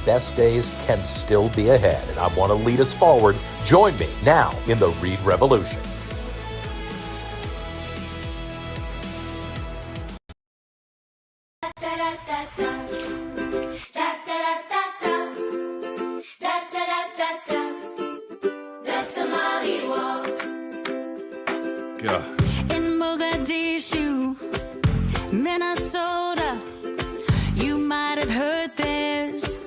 best days can still be ahead, and I want to lead us forward. Join me now in the Reid Revolution. In Mogadishu, Minnesota, you might have heard there's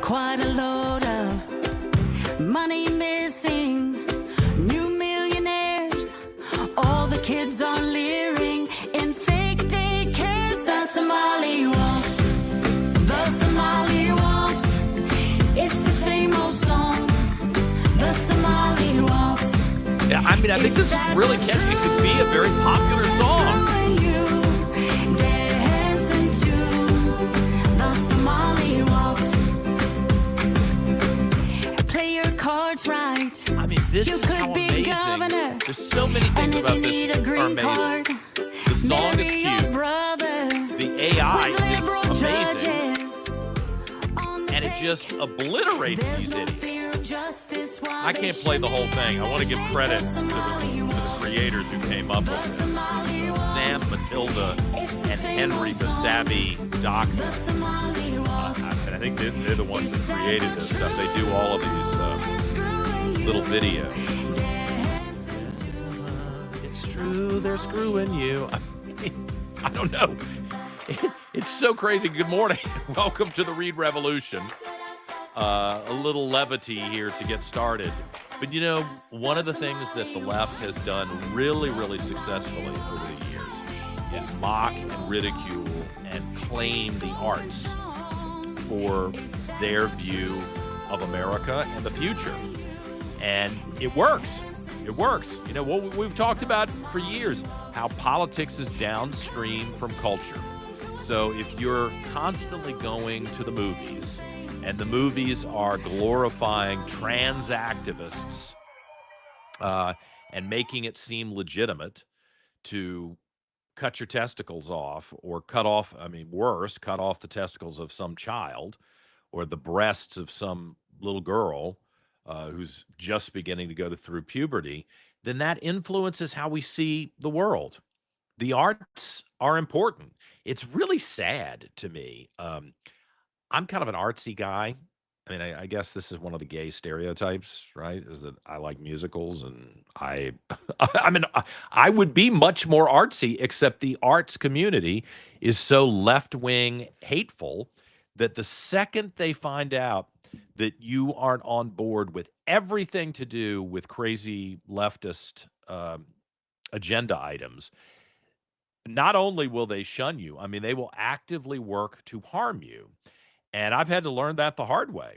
quite a load of money missing, new millionaires, all the kids are leering in fake daycares. The Somali waltz, the Somali waltz, it's the same old song, the Somali waltz. Yeah, I mean, I think this is really catchy. It could be a very popular song. Play your cards right. I mean, this You is how could be amazing. governor. There's so many And things if about you need this a are green amazing. card, The song is marry your cute. brother The AI with liberal is amazing. judges on the And it just take. obliterates There's these no idiots. fear of justice while I they can't play the whole thing. I want to give credit to the Somali creators who came up with this. Sam, Matilda, and Henry Basabi Doxson. And I think they're the ones that created this stuff. They do all of these little videos. It's true, they're screwing you. I don't know. It's so crazy. Good morning. Welcome to the Reid Revolution. A little levity here to get started. But you know, one of the things that the left has done really, really successfully over the years is mock and ridicule and claim the arts for their view of America and the future. And it works. It works. You know, what we've talked about for years, how politics is downstream from culture. So if you're constantly going to the movies, and the movies are glorifying trans activists and making it seem legitimate to cut your testicles off or cut off the testicles of some child or the breasts of some little girl who's just beginning to go through puberty, then that influences how we see the world. The arts are important. It's really sad to me. I'm kind of an artsy guy. I mean, I guess this is one of the gay stereotypes, right? Is that I like musicals, and I mean, I would be much more artsy, except the arts community is so left-wing hateful that the second they find out that you aren't on board with everything to do with crazy leftist agenda items, not only will they shun you, I mean, they will actively work to harm you. And I've had to learn that the hard way.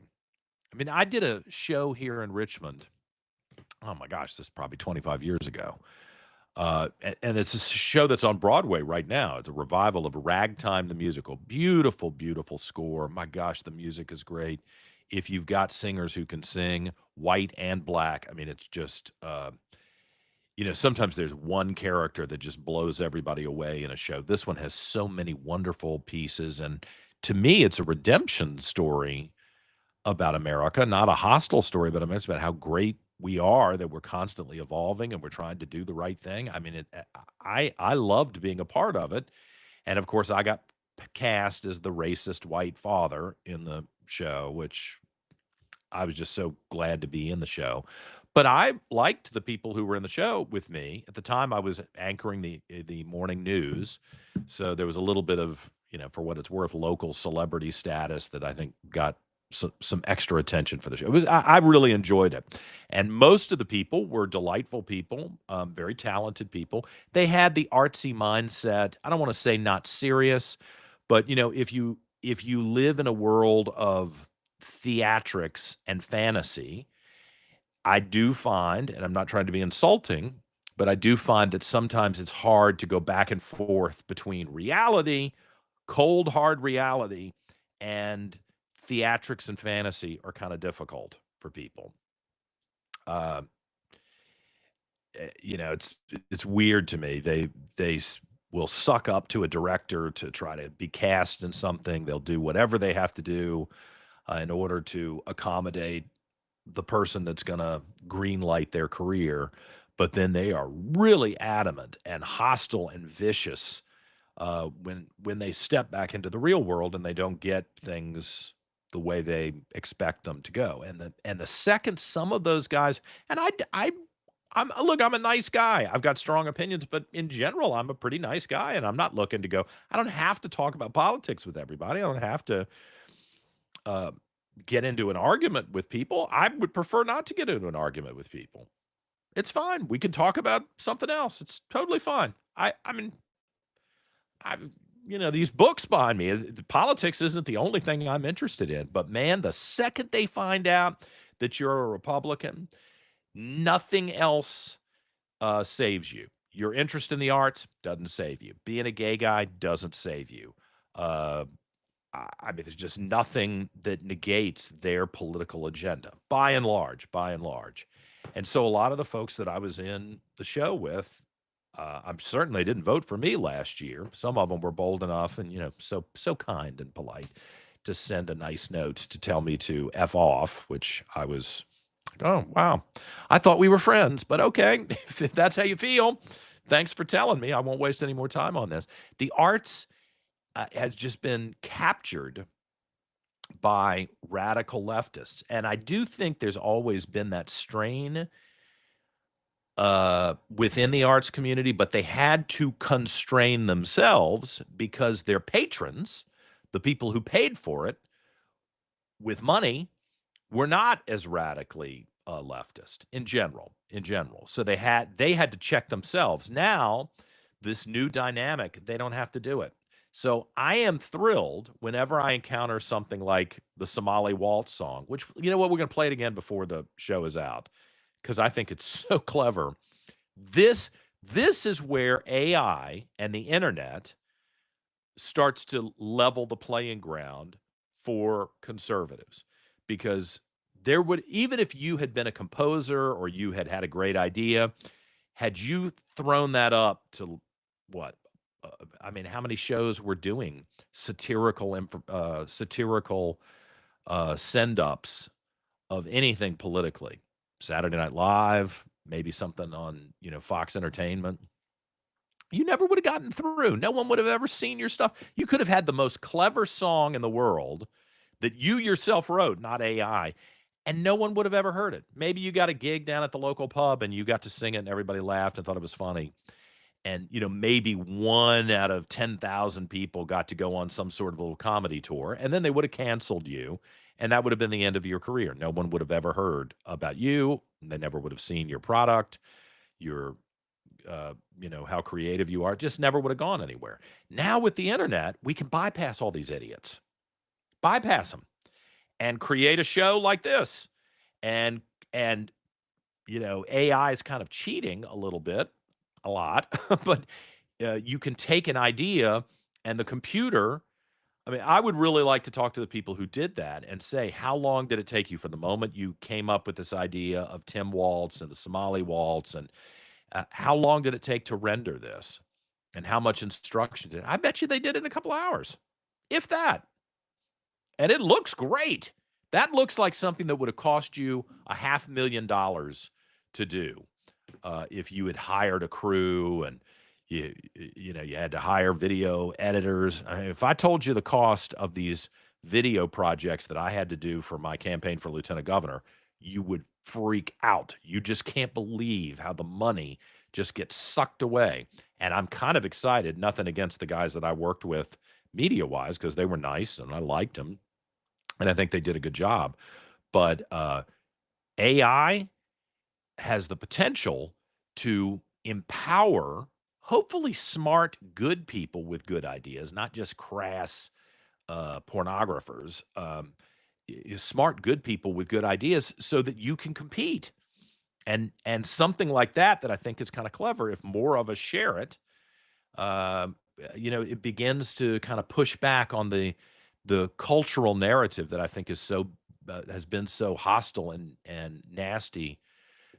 I mean, I did a show here in Richmond. Oh my gosh, this is probably 25 years ago. And it's a show that's on Broadway right now. It's a revival of Ragtime the Musical. Beautiful, beautiful score. My gosh, the music is great. If you've got singers who can sing, white and black, I mean, it's just, you know, sometimes there's one character that just blows everybody away in a show. This one has so many wonderful pieces, and to me, it's a redemption story about America, not a hostile story, but it's about how great we are, that we're constantly evolving and we're trying to do the right thing. I mean, I loved being a part of it. And of course, I got cast as the racist white father in the show, which I was just so glad to be in the show. But I liked the people who were in the show with me. At the time, I was anchoring the morning news. So there was a little bit of, you know, for what it's worth, local celebrity status that I think got some extra attention for the show. I really enjoyed it. And most of the people were delightful people, very talented people. They had the artsy mindset. I don't want to say not serious, but, you know, if you live in a world of theatrics and fantasy, I do find, and I'm not trying to be insulting, but I do find that sometimes it's hard to go back and forth between reality, cold, hard reality, and theatrics and fantasy are kind of difficult for people. You know, it's weird to me. They will suck up to a director to try to be cast in something. They'll do whatever they have to do. in order to accommodate the person that's going to green light their career. But then they are really adamant and hostile and vicious when they step back into the real world and they don't get things the way they expect them to go. And the second some of those guys, and I'm a nice guy. I've got strong opinions, but in general, I'm a pretty nice guy, and I'm not looking to go. I don't have to talk about politics with everybody. I don't have to uh, get into an argument with people. I would prefer not to get into an argument with people. It's fine. We can talk about something else. It's totally fine. I mean, I'm these books behind me. Politics isn't the only thing I'm interested in. But man, the second they find out that you're a Republican, nothing else saves you. Your interest in the arts doesn't save you. Being a gay guy doesn't save you. Uh, I mean, there's just nothing that negates their political agenda, by and large, by and large. And so a lot of the folks that I was in the show with, I'm certain they didn't vote for me last year. Some of them were bold enough and, so kind and polite to send a nice note to tell me to F off, which I was like, oh, wow. I thought we were friends, but okay, if that's how you feel, thanks for telling me. I won't waste any more time on this. The arts has just been captured by radical leftists. And I do think there's always been that strain within the arts community, but they had to constrain themselves because their patrons, the people who paid for it with money, were not as radically leftist in general. So they had to check themselves. Now, this new dynamic, they don't have to do it. So I am thrilled whenever I encounter something like the Somali Waltz song, which, you know what, we're going to play it again before the show is out because I think it's so clever. This is where AI and the internet starts to level the playing ground for conservatives, because there would, even if you had been a composer or you had had a great idea, had you thrown that up to what? I mean, how many shows were doing satirical send-ups of anything politically? Saturday Night Live, maybe something on, Fox Entertainment. You never would have gotten through. No one would have ever seen your stuff. You could have had the most clever song in the world that you yourself wrote, not AI, and no one would have ever heard it. Maybe you got a gig down at the local pub and you got to sing it and everybody laughed and thought it was funny. And, maybe 1 out of 10,000 people got to go on some sort of little comedy tour, and then they would have canceled you, and that would have been the end of your career. No one would have ever heard about you. They never would have seen your product, your, how creative you are. It just never would have gone anywhere. Now with the internet, we can bypass all these idiots. Bypass them and create a show like this. And AI is kind of cheating a little bit, a lot, but you can take an idea and the computer. I mean, I would really like to talk to the people who did that and say, how long did it take you from the moment you came up with this idea of Tim Waltz and the Somali Waltz, and how long did it take to render this, and how much instruction did it? I bet you they did it in a couple hours, if that. And it looks great. That looks like something that would have cost you $500,000 to do. If you had hired a crew and you had to hire video editors. I mean, if I told you the cost of these video projects that I had to do for my campaign for lieutenant governor, you would freak out. You just can't believe how the money just gets sucked away. And I'm kind of excited, nothing against the guys that I worked with media-wise, because they were nice and I liked them, and I think they did a good job. But AI has the potential to empower, hopefully smart, good people with good ideas, not just crass pornographers, smart, good people with good ideas so that you can compete. And something like that I think is kind of clever, if more of us share it, it begins to kind of push back on the cultural narrative that I think is so has been so hostile and nasty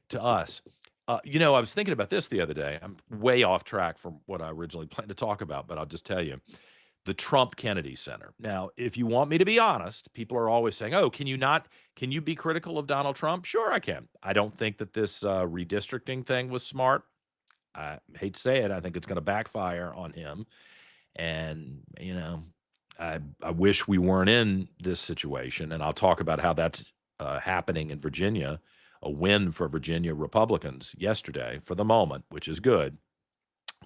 to us. I was thinking about this the other day. I'm way off track from what I originally planned to talk about, but I'll just tell you. the Trump Kennedy Center. Now, if you want me to be honest, people are always saying, "Oh, can you be critical of Donald Trump?" Sure, I can. I don't think that this redistricting thing was smart. I hate to say it, I think it's going to backfire on him. And, I wish we weren't in this situation. And I'll talk about how that's happening in Virginia, a win for Virginia Republicans yesterday for the moment, which is good.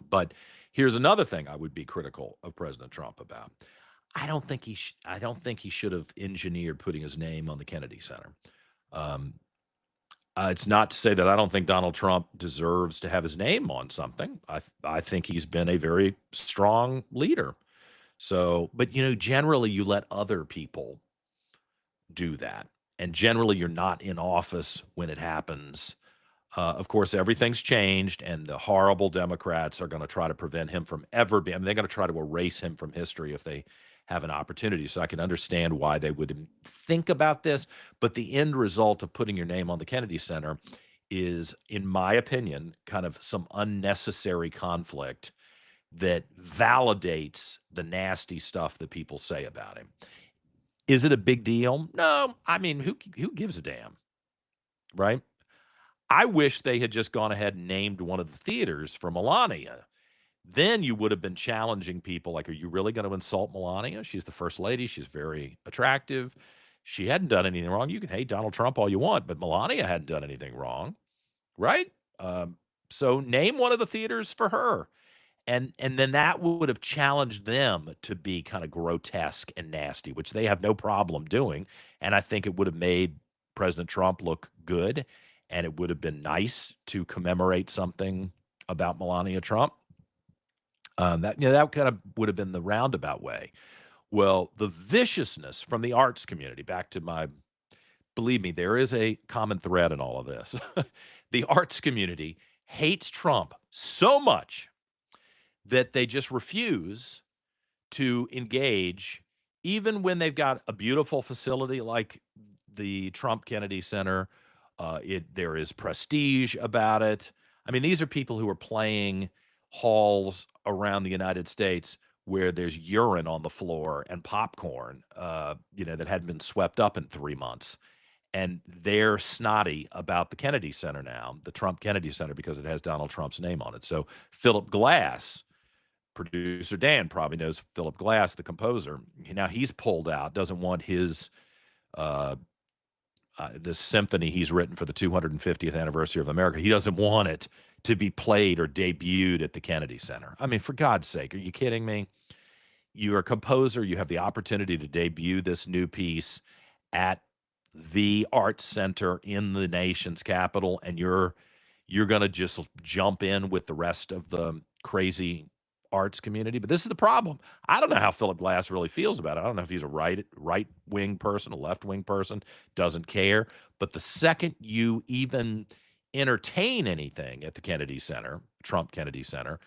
But here's another thing I would be critical of President Trump about. I don't think he should have engineered putting his name on the Kennedy Center. Um, it's not to say that I don't think Donald Trump deserves to have his name on something. I think he's been a very strong leader. So, but generally you let other people do that, and generally you're not in office when it happens. Of course, everything's changed, and the horrible Democrats are going to try to prevent him from ever being. I mean, they're going to try to erase him from history if they have an opportunity. So I can understand why they would think about this. But the end result of putting your name on the Kennedy Center is, in my opinion, kind of some unnecessary conflict that validates the nasty stuff that people say about him. Is it a big deal? No. I mean, who gives a damn, right? I wish they had just gone ahead and named one of the theaters for Melania. Then you would have been challenging people like, are you really going to insult Melania? She's the first lady. She's very attractive. She hadn't done anything wrong. You can hate Donald Trump all you want, but Melania hadn't done anything wrong, right? So name one of the theaters for her. And then that would have challenged them to be kind of grotesque and nasty, which they have no problem doing. And I think it would have made President Trump look good, and it would have been nice to commemorate something about Melania Trump. That kind of would have been the roundabout way. Well, the viciousness from the arts community, back to believe me, there is a common thread in all of this. The arts community hates Trump so much that they just refuse to engage, even when they've got a beautiful facility like the Trump Kennedy Center. There is prestige about it. I mean, these are people who are playing halls around the United States where there's urine on the floor and popcorn, that hadn't been swept up in 3 months. And they're snotty about the Kennedy Center now, the Trump Kennedy Center, because it has Donald Trump's name on it. So Philip Glass, producer Dan probably knows Philip Glass, the composer. Now he's pulled out, doesn't want his this symphony he's written for the 250th anniversary of America. He doesn't want it to be played or debuted at the Kennedy Center. I mean, for God's sake, are you kidding me? You're a composer. You have the opportunity to debut this new piece at the Arts Center in the nation's capital, and you're going to just jump in with the rest of the crazy arts community. But this is the problem. I don't know how Philip Glass really feels about it. I don't know if he's a right-wing person, a left-wing person, doesn't care. But the second you even entertain anything at the Kennedy Center, Trump Kennedy Center,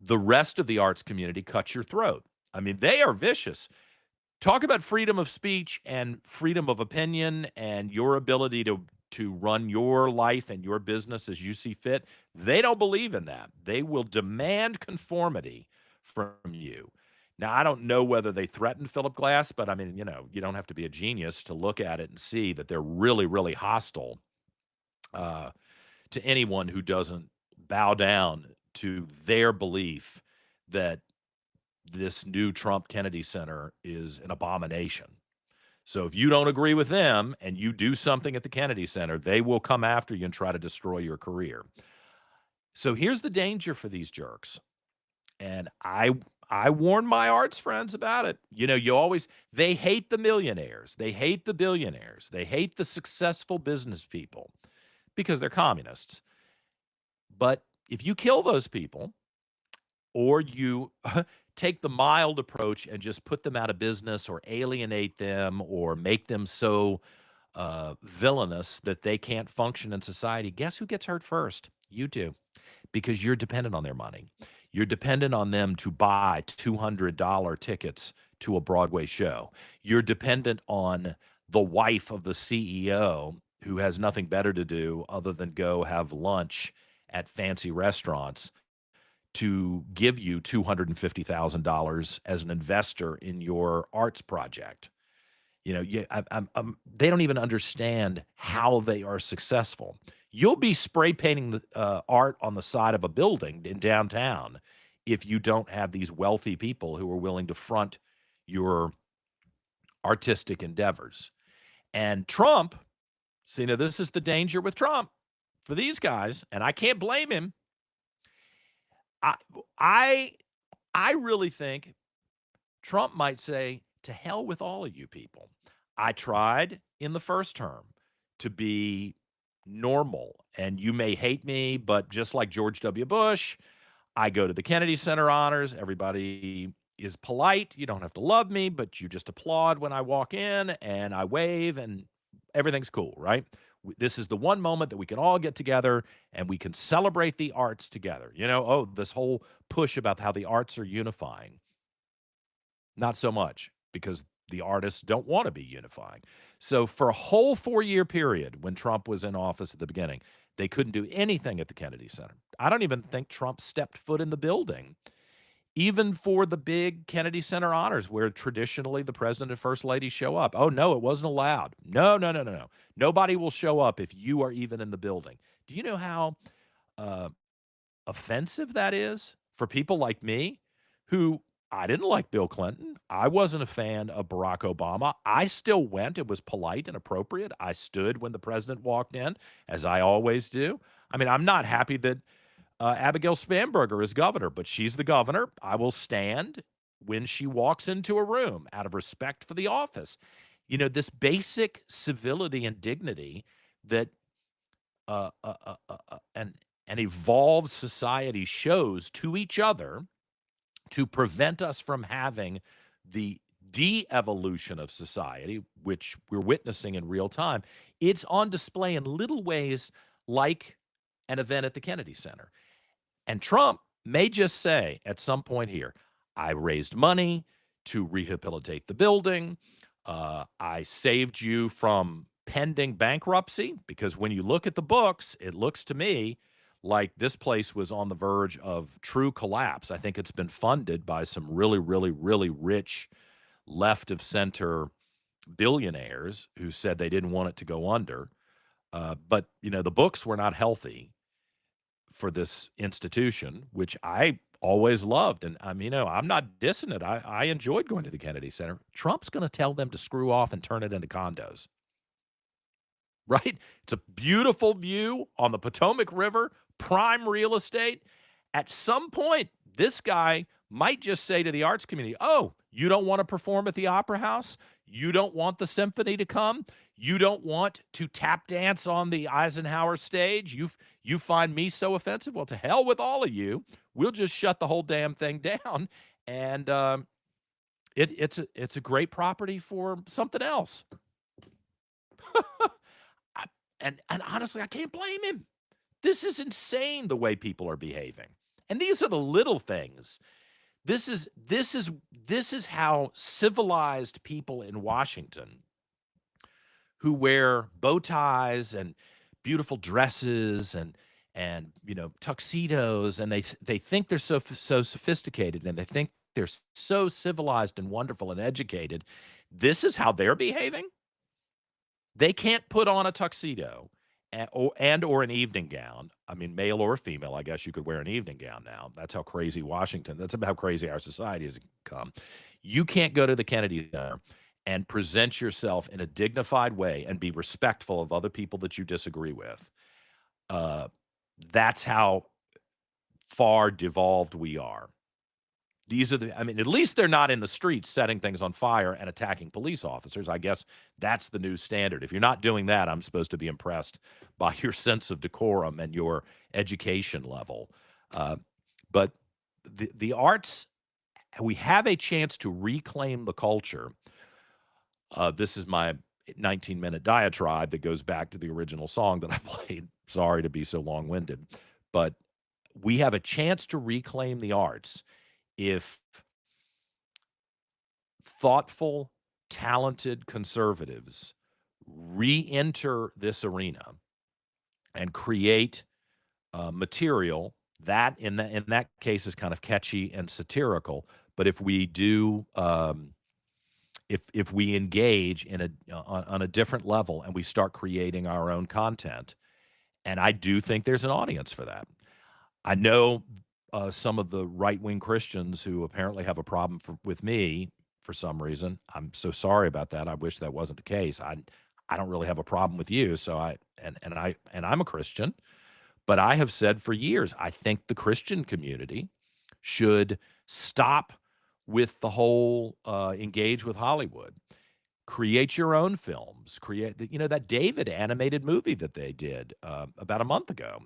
the rest of the arts community cuts your throat. I mean, they are vicious. Talk about freedom of speech and freedom of opinion and your ability to run your life and your business as you see fit. They don't believe in that. They will demand conformity from you. Now, I don't know whether they threatened Philip Glass, but I mean, you don't have to be a genius to look at it and see that they're really, really hostile to anyone who doesn't bow down to their belief that this new Trump Kennedy Center is an abomination. So if you don't agree with them and you do something at the Kennedy Center, they will come after you and try to destroy your career. So here's the danger for these jerks. And I warn my arts friends about it. They hate the millionaires. They hate the billionaires. They hate the successful business people because they're communists. But if you kill those people, or you take the mild approach and just put them out of business or alienate them or make them so villainous that they can't function in society, guess who gets hurt first? You do, because you're dependent on their money. You're dependent on them to buy $200 tickets to a Broadway show. You're dependent on the wife of the CEO who has nothing better to do other than go have lunch at fancy restaurants to give you $250,000 as an investor in your arts project. They don't even understand how they are successful. You'll be spray painting the art on the side of a building in downtown if you don't have these wealthy people who are willing to front your artistic endeavors. And Trump, see, now this is the danger with Trump for these guys, and I can't blame him. I I I really think Trump might say, to hell with all of you people. I tried in the first term to be normal, and you may hate me, but just like George W. Bush, I go to the Kennedy Center honors. Everybody is polite. You don't have to love me, but you just applaud when I walk in and I wave and everything's cool, right? This is the one moment that we can all get together and we can celebrate the arts together. This whole push about how the arts are unifying. Not so much, because the artists don't want to be unifying. So for a whole 4-year period when Trump was in office at the beginning, they couldn't do anything at the Kennedy Center. I don't even think Trump stepped foot in the building, even for the big Kennedy Center honors where traditionally the president and first lady show up. Oh, no, it wasn't allowed. No, no, no, no, no. Nobody will show up if you are even in the building. Do you know how offensive that is for people like me who I didn't like Bill Clinton. I wasn't a fan of Barack Obama. I still went. It was polite and appropriate. I stood when the president walked in, as I always do. I mean, I'm not happy that Abigail Spanberger is governor, but she's the governor. I will stand when she walks into a room out of respect for the office. This basic civility and dignity that an evolved society shows to each other to prevent us from having the de-evolution of society, which we're witnessing in real time. It's on display in little ways like an event at the Kennedy Center. And Trump may just say at some point here, I raised money to rehabilitate the building. I saved you from pending bankruptcy, because when you look at the books, it looks to me like this place was on the verge of true collapse. I think it's been funded by some really, really, really rich left of center billionaires who said they didn't want it to go under. But the books were not healthy for this institution, which I always loved. And I'm not dissing it. I enjoyed going to the Kennedy Center. Trump's going to tell them to screw off and turn it into condos. Right? It's a beautiful view on the Potomac River, prime real estate. At some point, this guy might just say to the arts community, oh, you don't want to perform at the Opera House? You don't want the symphony to come? You don't want to tap dance on the Eisenhower stage? You find me so offensive? Well, to hell with all of you. We'll just shut the whole damn thing down. And it's a great property for something else. And honestly, I can't blame him. This is insane the way people are behaving. And these are the little things. This is how civilized people in Washington who wear bow ties and beautiful dresses and tuxedos, and they think they're so sophisticated, and they think they're so civilized and wonderful and educated. This is how they're behaving. They can't put on a tuxedo or an evening gown. I mean, male or female, I guess you could wear an evening gown now. That's how crazy that's how crazy our society has become. You can't go to the Kennedy Center and present yourself in a dignified way and be respectful of other people that you disagree with. That's how far devolved we are. At least they're not in the streets setting things on fire and attacking police officers. I guess that's the new standard. If you're not doing that, I'm supposed to be impressed by your sense of decorum and your education level. But the arts, we have a chance to reclaim the culture. This is my 19-minute diatribe that goes back to the original song that I played. Sorry to be so long-winded. But we have a chance to reclaim the arts if thoughtful, talented conservatives re-enter this arena and create material That in that case is kind of catchy and satirical. But if we do, if we engage in on a different level and we start creating our own content, and I do think there's an audience for that. I know some of the right wing Christians who apparently have a problem with me for some reason. I'm so sorry about that. I wish that wasn't the case. I don't really have a problem with you. So I'm a Christian, but I have said for years I think the Christian community should stop with the whole engage with Hollywood. Create your own films. That David animated movie that they did about a month ago,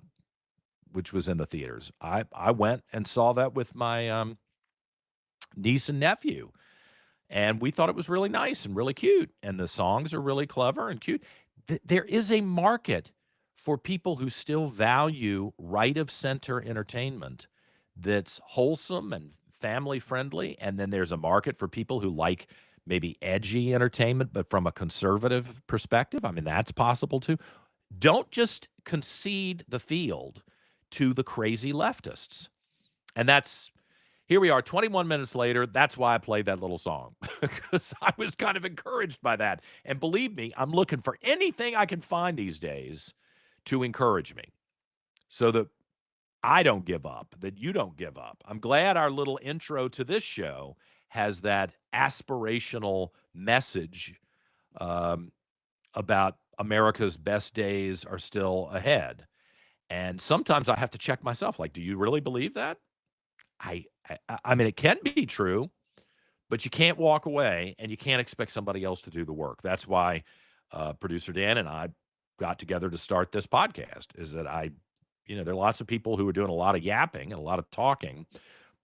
which was in the theaters. I went and saw that with my niece and nephew, and we thought it was really nice and really cute, and the songs are really clever and cute. There is a market for people who still value right of center entertainment that's wholesome and family friendly, and then there's a market for people who like maybe edgy entertainment, but from a conservative perspective. I mean, that's possible too. Don't just concede the field to the crazy leftists. And here we are 21 minutes later. That's why I played that little song, because I was kind of encouraged by that. And believe me, I'm looking for anything I can find these days to encourage me so that I don't give up, that you don't give up. I'm glad our little intro to this show has that aspirational message about America's best days are still ahead. And sometimes I have to check myself, like, do you really believe that? I mean, it can be true, but you can't walk away and you can't expect somebody else to do the work. That's why producer Dan and I got together to start this podcast, is that there are lots of people who are doing a lot of yapping and a lot of talking,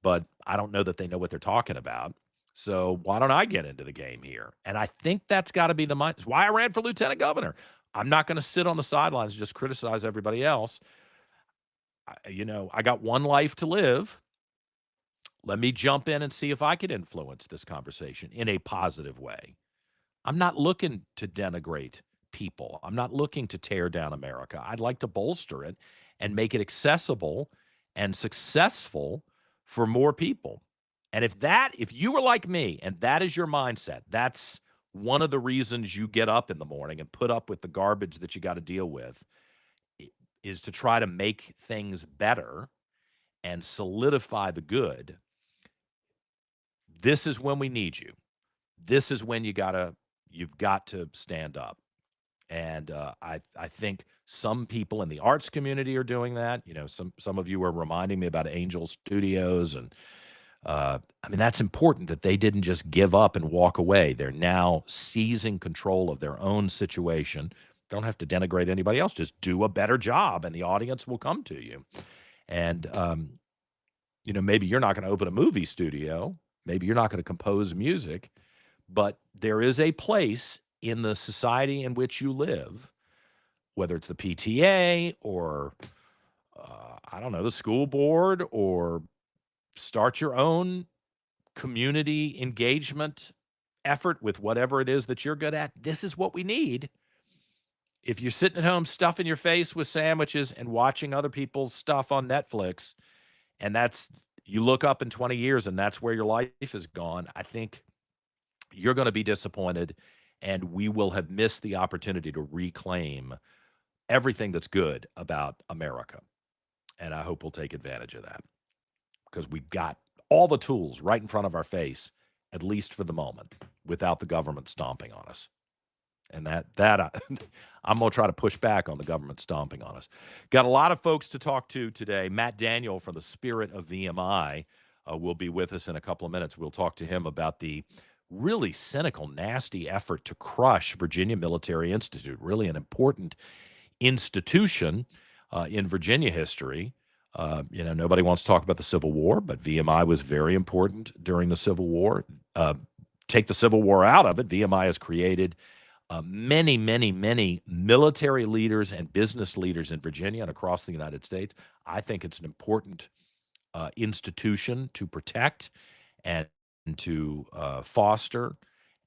but I don't know that they know what they're talking about. So why don't I get into the game here? And I think that's got to be it's why I ran for lieutenant governor. I'm not going to sit on the sidelines and just criticize everybody else. I got one life to live. Let me jump in and see if I could influence this conversation in a positive way. I'm not looking to denigrate people. I'm not looking to tear down America. I'd like to bolster it and make it accessible and successful for more people. And if you were like me and that is your mindset, that's one of the reasons you get up in the morning and put up with the garbage that you got to deal with, is to try to make things better and solidify the good. This is when we need you. This is when you've got to stand up. And I think some people in the arts community are doing that. Some of you are reminding me about Angel Studios, and I mean, that's important that they didn't just give up and walk away. They're now seizing control of their own situation. Don't have to denigrate anybody else. Just do a better job, and the audience will come to you. And maybe you're not going to open a movie studio. Maybe you're not going to compose music, but there is a place in the society in which you live, whether it's the PTA or, I don't know, the school board, or start your own community engagement effort with whatever it is that you're good at. This is what we need. If you're sitting at home stuffing your face with sandwiches and watching other people's stuff on Netflix, and you look up in 20 years and that's where your life is gone, I think you're going to be disappointed, and we will have missed the opportunity to reclaim everything that's good about America. And I hope we'll take advantage of that, because we've got all the tools right in front of our face, at least for the moment, without the government stomping on us. And I'm going to try to push back on the government stomping on us. Got a lot of folks to talk to today. Matt Daniel from the Spirit of VMI will be with us in a couple of minutes. We'll talk to him about the really cynical, nasty effort to crush Virginia Military Institute, really an important institution in Virginia history. Nobody wants to talk about the Civil War, but VMI was very important during the Civil War. Take the Civil War out of it, VMI has created many, many, many military leaders and business leaders in Virginia and across the United States. I think it's an important institution to protect and to foster.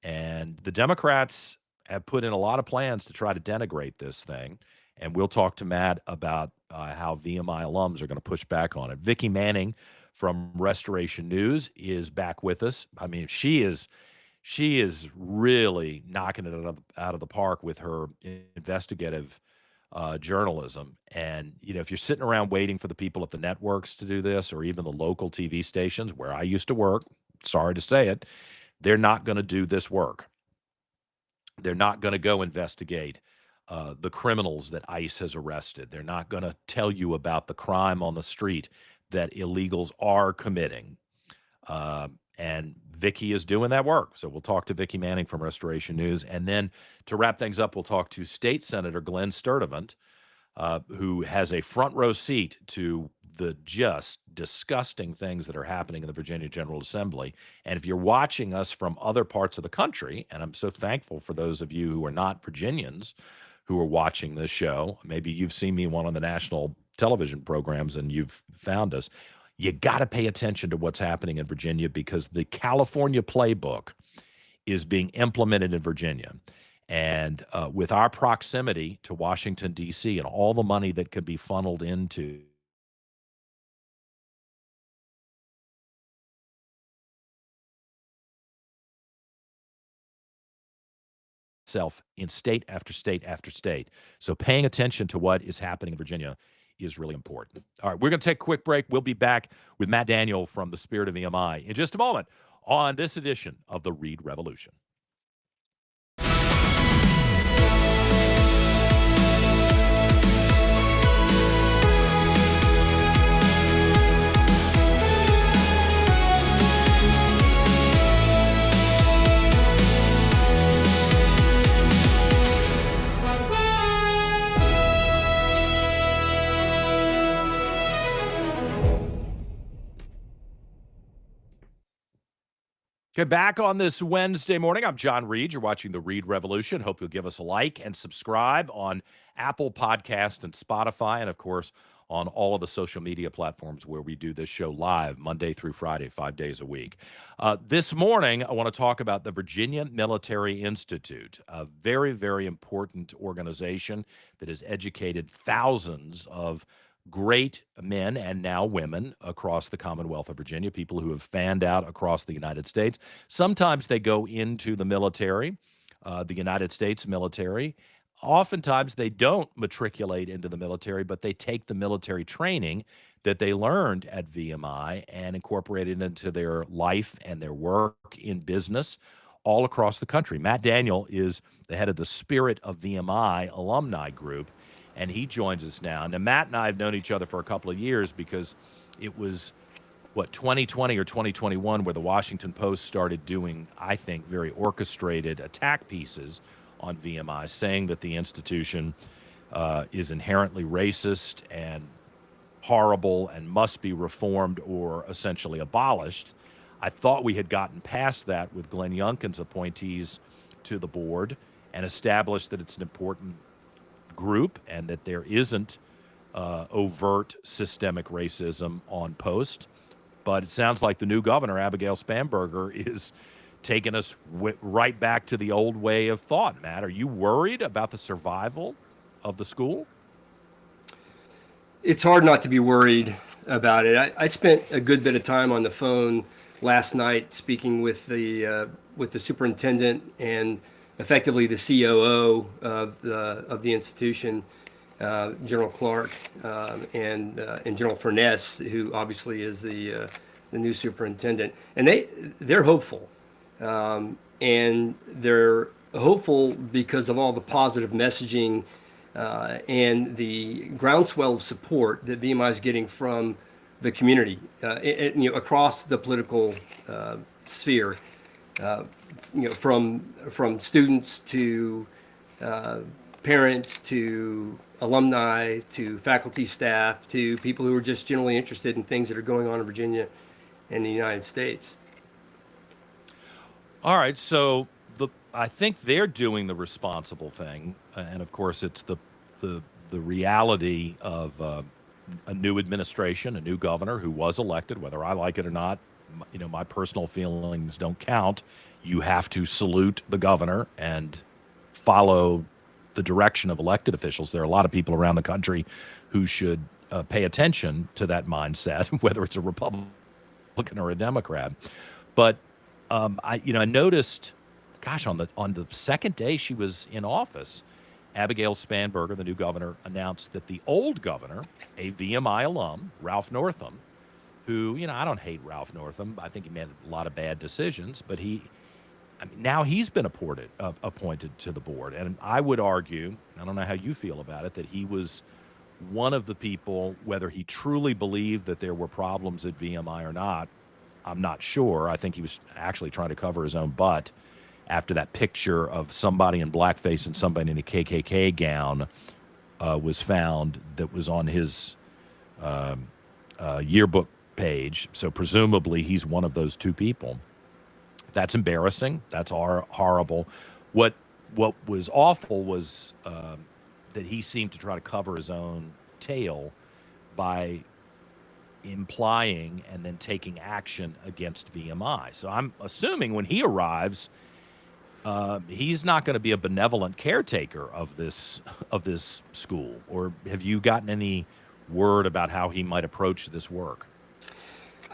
And the Democrats have put in a lot of plans to try to denigrate this thing. And we'll talk to Matt about how VMI alums are going to push back on it. Vicki Manning from Restoration News is back with us. I mean, she is really knocking it out of the park with her investigative journalism. And, if you're sitting around waiting for the people at the networks to do this, or even the local TV stations where I used to work, sorry to say it, they're not going to do this work. They're not going to go investigate the criminals that ICE has arrested. They're not going to tell you about the crime on the street that illegals are committing. And Vicki is doing that work. So we'll talk to Vicki Manning from Restoration News. And then to wrap things up, we'll talk to State Senator Glenn Sturtevant, who has a front row seat to the just disgusting things that are happening in the Virginia General Assembly. And if you're watching us from other parts of the country, and I'm so thankful for those of you who are not Virginians who are watching this show, maybe you've seen me in one of the national television programs and you've found us, you got to pay attention to what's happening in Virginia, because the California playbook is being implemented in Virginia. And with our proximity to Washington, D.C., and all the money that could be funneled into itself in state after state after state. So paying attention to what is happening in Virginia is really important. All right, we're going to take a quick break. We'll be back with Matt Daniel from the Spirit of EMI in just a moment on this edition of the Reid Revolution. Okay, back on this Wednesday morning. I'm John Reid. You're watching the Reid Revolution. Hope you'll give us a like and subscribe on Apple Podcast and Spotify, and of course on all of the social media platforms where we do this show live Monday through Friday, 5 days a week. This morning, I want to talk about the Virginia Military Institute, a very, very important organization that has educated thousands of great men and now women across the Commonwealth of Virginia, people who have fanned out across the United States. Sometimes they go into the military, the United States military. Oftentimes they don't matriculate into the military, but they take the military training that they learned at VMI and incorporate it into their life and their work in business all across the country. Matt Daniel is the head of the Spirit of VMI alumni group, and he joins us now. Now, Matt and I have known each other for a couple of years because it was, 2020 or 2021 where the Washington Post started doing, I think, very orchestrated attack pieces on VMI, saying that the institution is inherently racist and horrible and must be reformed or essentially abolished. I thought we had gotten past that with Glenn Youngkin's appointees to the board and established that it's an important group and that there isn't overt systemic racism on post. But it sounds like the new governor, Abigail Spanberger, is taking us right back to the old way of thought. Matt, are you worried about the survival of the school? It's hard not to be worried about it. I spent a good bit of time on the phone last night speaking with the superintendent and effectively the COO of the institution, General Clark, and General Furness, who obviously is the new superintendent. And they're hopeful, and they're hopeful because of all the positive messaging and the groundswell of support that VMI is getting from the community, across the political sphere. From students to parents to alumni to faculty staff to people who are just generally interested in things that are going on in Virginia and the United States. All right, so I think they're doing the responsible thing, and of course it's the reality of a new administration, a new governor who was elected, whether I like it or not. My personal feelings don't count. You have to salute the governor and follow the direction of elected officials. There are a lot of people around the country who should pay attention to that mindset, whether it's a Republican or a Democrat. But I noticed, gosh, on the second day she was in office, Abigail Spanberger, the new governor, announced that the old governor, a VMI alum, Ralph Northam, who, I don't hate Ralph Northam. I think he made a lot of bad decisions, but now he's been appointed to the board. And I would argue, I don't know how you feel about it, that he was one of the people, whether he truly believed that there were problems at VMI or not, I'm not sure. I think he was actually trying to cover his own butt after that picture of somebody in blackface and somebody in a KKK gown was found that was on his yearbook page. So presumably he's one of those two people. That's embarrassing. That's horrible. What was awful was that he seemed to try to cover his own tail by implying and then taking action against VMI. So I'm assuming when he arrives, he's not going to be a benevolent caretaker of this school. Or have you gotten any word about how he might approach this work?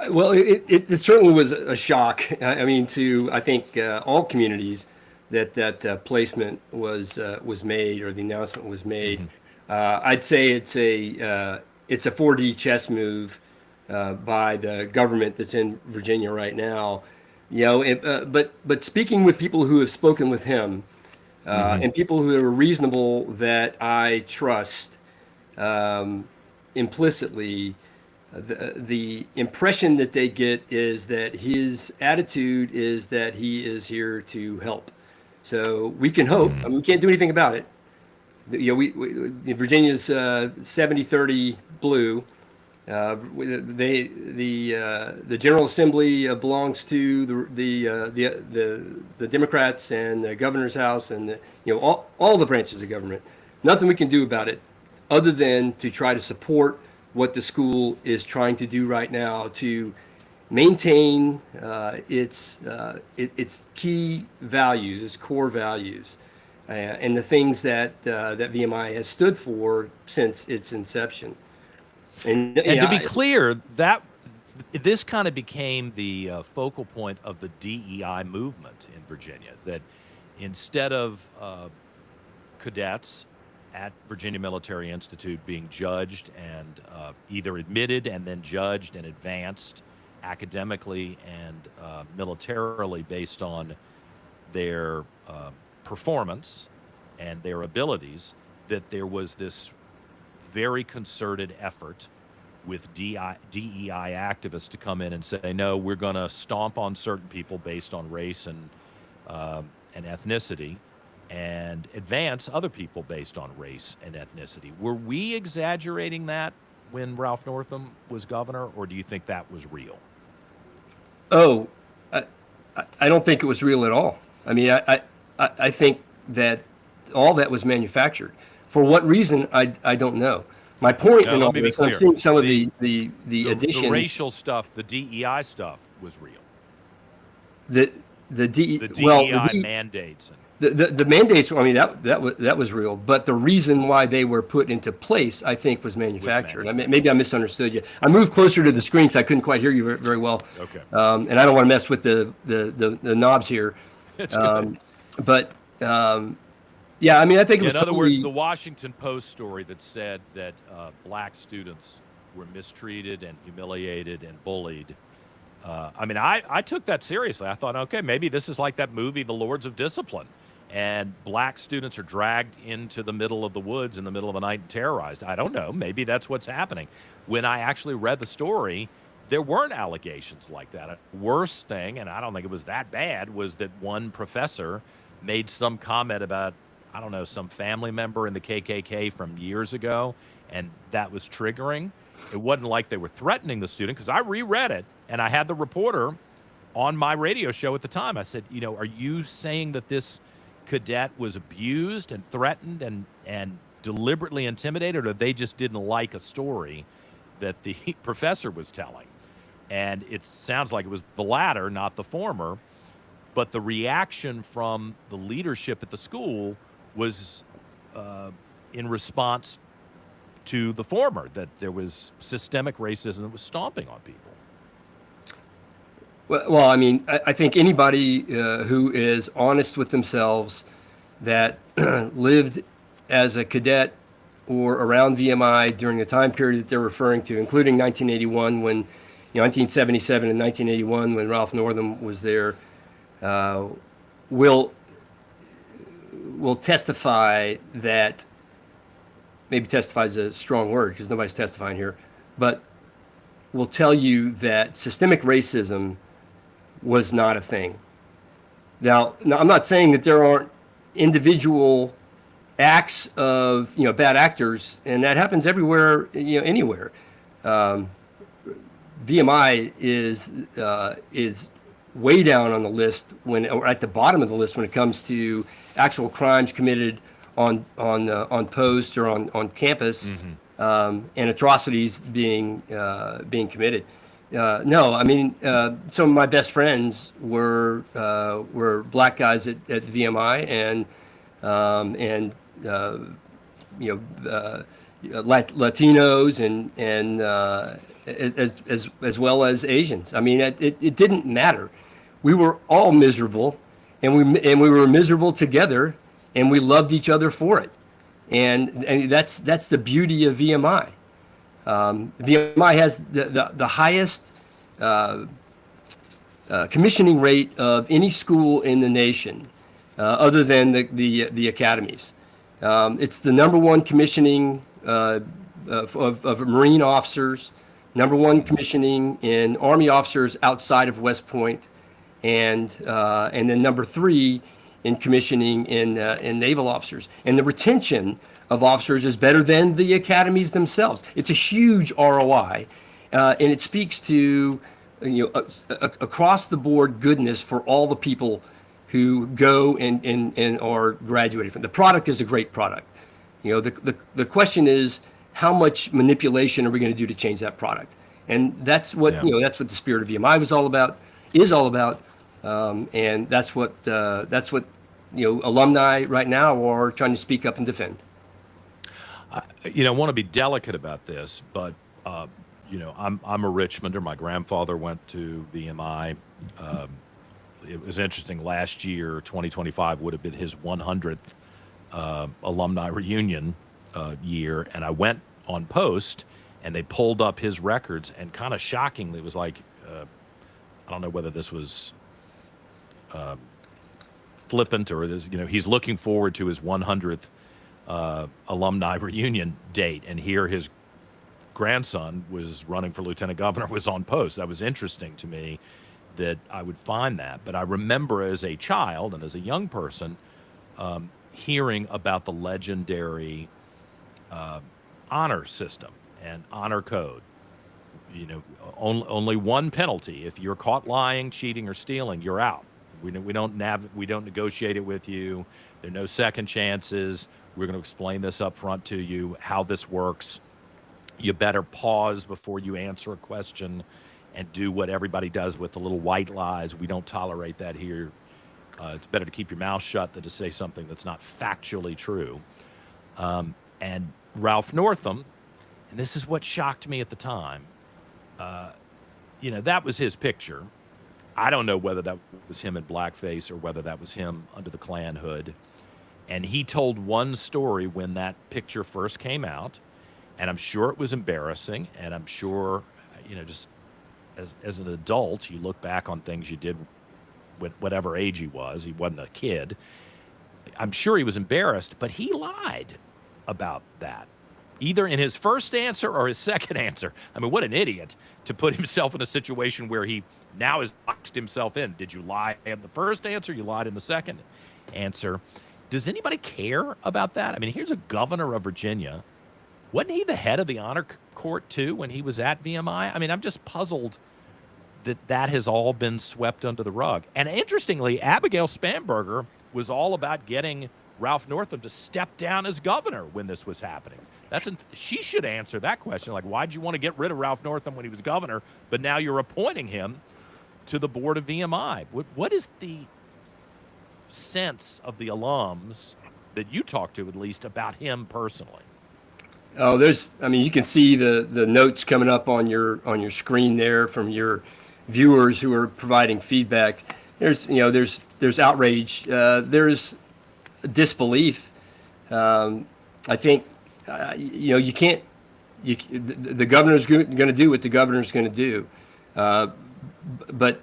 Well, it certainly was a shock. I mean, to I think all communities that placement was made, or the announcement was made. I'd say it's a 4D chess move by the government that's in Virginia right now. But speaking with people who have spoken with him, and people who are reasonable that I trust, implicitly, the impression that they get is that his attitude is that he is here to help. So we can hope. I mean, we can't do anything about it. Virginia's 70-30 blue. The General Assembly belongs to the Democrats and the governor's house, and all the branches of government. Nothing we can do about it, other than to try to support what the school is trying to do right now to maintain its key values, its core values, and the things that VMI has stood for since its inception. And to be clear, that this kind of became the focal point of the DEI movement in Virginia, that instead of cadets at Virginia Military Institute being judged and either admitted and then judged and advanced academically and militarily based on their performance and their abilities, that there was this very concerted effort with DEI activists to come in and say, no, we're going to stomp on certain people based on race and ethnicity, and advance other people based on race and ethnicity. Were we exaggerating that when Ralph Northam was governor, or do you think that was real? Oh, I don't think it was real at all. I mean, I think that all that was manufactured. For what reason, I don't know. My point in all this, I'm seeing some of the additions. The racial stuff, the DEI stuff was real. The DEI mandates. The mandates, I mean, that was real. But the reason why they were put into place, I think, was manufactured. I mean, maybe I misunderstood you. I moved closer to the screen because I couldn't quite hear you very well. Okay. And I don't want to mess with the knobs here. Yeah, I mean, I think it was. In other words, the Washington Post story that said that black students were mistreated and humiliated and bullied. I mean, I took that seriously. I thought, okay, maybe this is like that movie, The Lords of Discipline, and black students are dragged into the middle of the woods in the middle of the night and terrorized. I don't know. Maybe that's what's happening. When I actually read the story, there weren't allegations like that. A worse thing, and I don't think it was that bad, was that one professor made some comment about, I don't know, some family member in the KKK from years ago, and that was triggering. It wasn't like they were threatening the student, because I reread it, and I had the reporter on my radio show at the time. I said, are you saying that this cadet was abused and threatened and deliberately intimidated, or they just didn't like a story that the professor was telling? And it sounds like it was the latter, not the former. But the reaction from the leadership at the school was in response to the former, that there was systemic racism that was stomping on people. Well, I mean, I think anybody who is honest with themselves, that lived as a cadet or around VMI during the time period that they're referring to, including 1981, when, 1977 and 1981, when Ralph Northam was there, will testify that, maybe testify is a strong word because nobody's testifying here, but will tell you that systemic racism was not a thing. Now, I'm not saying that there aren't individual acts of bad actors, and that happens everywhere, anywhere. VMI is way down on the list, or at the bottom of the list when it comes to actual crimes committed on post or on campus, and atrocities being committed. No, I mean, some of my best friends were black guys at VMI, and Latinos and as well as Asians. I mean, it didn't matter. We were all miserable, and we were miserable together, and we loved each other for it. And that's the beauty of VMI. VMI has the highest commissioning rate of any school in the nation, other than the academies. It's the number one commissioning of Marine officers, number one commissioning in Army officers outside of West Point, and then number three in commissioning in naval officers. And the retention of officers is better than the academies themselves. It's a huge ROI, and it speaks to across the board goodness for all the people who go and are graduated from. The product is a great product. The question is, how much manipulation are we going to do to change that product? And that's what that's what the spirit of VMI is all about, and that's what alumni right now are trying to speak up and defend. I want to be delicate about this, but I'm a Richmonder. My grandfather went to VMI. It was interesting. Last year, 2025 would have been his 100th alumni reunion year, and I went on post, and they pulled up his records, and kind of shockingly, it was like, I don't know whether this was flippant or he's looking forward to his 100th alumni reunion date, and here his grandson was running for lieutenant governor, was on post. That was interesting to me that I would find that. But I remember as a child and as a young person hearing about the legendary honor system and honor code. Only one penalty. If you're caught lying, cheating, or stealing, you're out. We don't negotiate it with you. There are no second chances. We're going to explain this up front to you, how this works. You better pause before you answer a question and do what everybody does with the little white lies. We don't tolerate that here. It's better to keep your mouth shut than to say something that's not factually true. And Ralph Northam, and this is what shocked me at the time, that was his picture. I don't know whether that was him in blackface or whether that was him under the Klan hood. And he told one story when that picture first came out, and I'm sure it was embarrassing, and I'm sure, just as an adult, you look back on things you did with whatever age he wasn't a kid. I'm sure he was embarrassed, but he lied about that, either in his first answer or his second answer. I mean, what an idiot to put himself in a situation where he now has boxed himself in. Did you lie in the first answer? You lied in the second answer. Does anybody care about that? I mean, here's a governor of Virginia. Wasn't he the head of the honor court, too, when he was at VMI? I mean, I'm just puzzled that has all been swept under the rug. And interestingly, Abigail Spanberger was all about getting Ralph Northam to step down as governor when this was happening. She should answer that question. Like, why'd you want to get rid of Ralph Northam when he was governor, but now you're appointing him to the board of VMI? What is the sense of the alums that you talked to, at least, about him personally? Oh, you can see the notes coming up on your screen there from your viewers who are providing feedback. There's outrage. There's disbelief. I think, you can't. The governor's going to do what the governor's going to do. But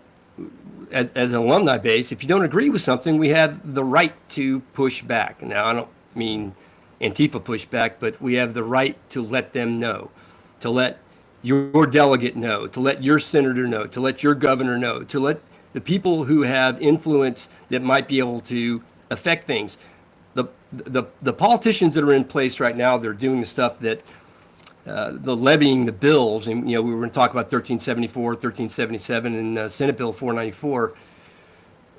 as an alumni base, if you don't agree with something, we have the right to push back. Now, I don't mean Antifa pushback, but we have the right to let them know, to let your delegate know, to let your senator know, to let your governor know, to let the people who have influence that might be able to affect things. The politicians that are in place right now, they're doing the stuff that the levying the bills, and we were going to talk about 1374, 1377, and Senate Bill 494.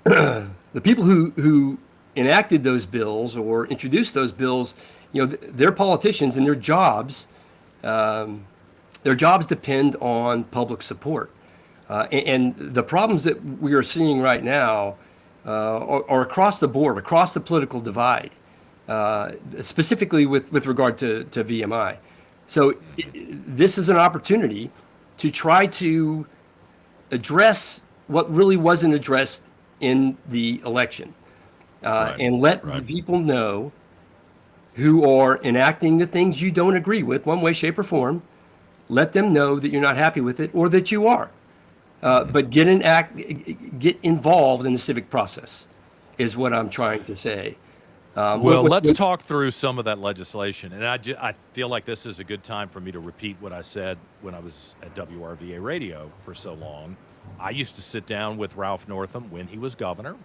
The people who enacted those bills or introduced those bills, they're politicians, and their jobs depend on public support. And the problems that we are seeing right now are across the board, across the political divide, specifically with regard to VMI. So this is an opportunity to try to address what really wasn't addressed in the election, and let the people know who are enacting the things you don't agree with, one way, shape, or form. Let them know that you're not happy with it, or that you are. But get involved in the civic process, is what I'm trying to say. Let's talk through some of that legislation. And I feel like this is a good time for me to repeat what I said when I was at WRVA Radio for so long. I used to sit down with Ralph Northam when he was governor,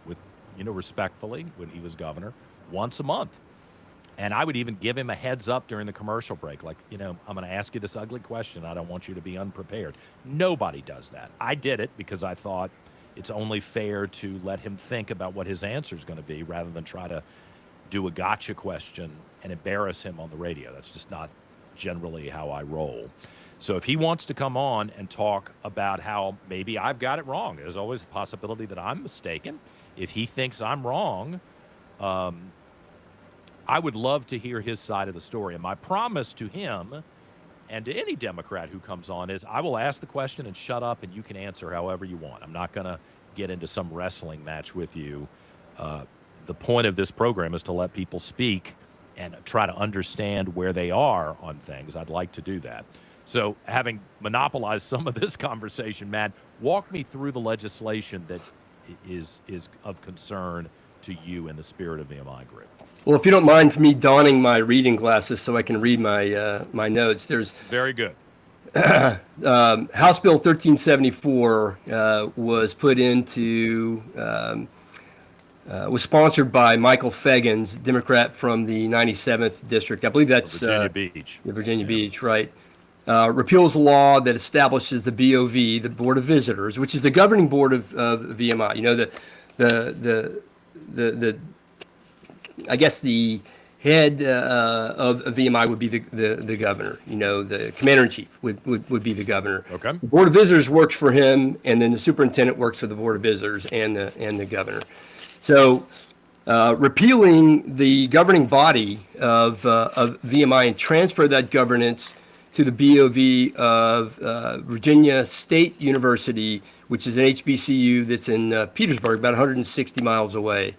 respectfully, when he was governor, once a month. And I would even give him a heads up during the commercial break, like, I'm going to ask you this ugly question. I don't want you to be unprepared. Nobody does that. I did it because I thought it's only fair to let him think about what his answer is going to be, rather than try to do a gotcha question and embarrass him on the radio. That's just not generally how I roll. So if he wants to come on and talk about how maybe I've got it wrong, there's always a possibility that I'm mistaken. If he thinks I'm wrong, I would love to hear his side of the story. And my promise to him and to any Democrat who comes on is I will ask the question and shut up, and you can answer however you want. I'm not going to get into some wrestling match with you. The point of this program is to let people speak and try to understand where they are on things. I'd like to do that. So having monopolized some of this conversation, Matt, walk me through the legislation that is of concern to you in the spirit of VMI Group. Well, if you don't mind me donning my reading glasses so I can read my notes, there's very good. House Bill 1374 was put into was sponsored by Michael Fagans, Democrat from the 97th district. I believe that's Virginia Beach. Virginia Beach, right? Repeals a law that establishes the BOV, the Board of Visitors, which is the governing board of VMI. I guess the head of VMI would be the governor. The commander-in-chief would be the governor. Okay. The Board of Visitors works for him, and then the superintendent works for the Board of Visitors and the governor. So repealing the governing body of VMI and transfer that governance to the BOV of Virginia State University, which is an HBCU that's in Petersburg, about 160 miles away.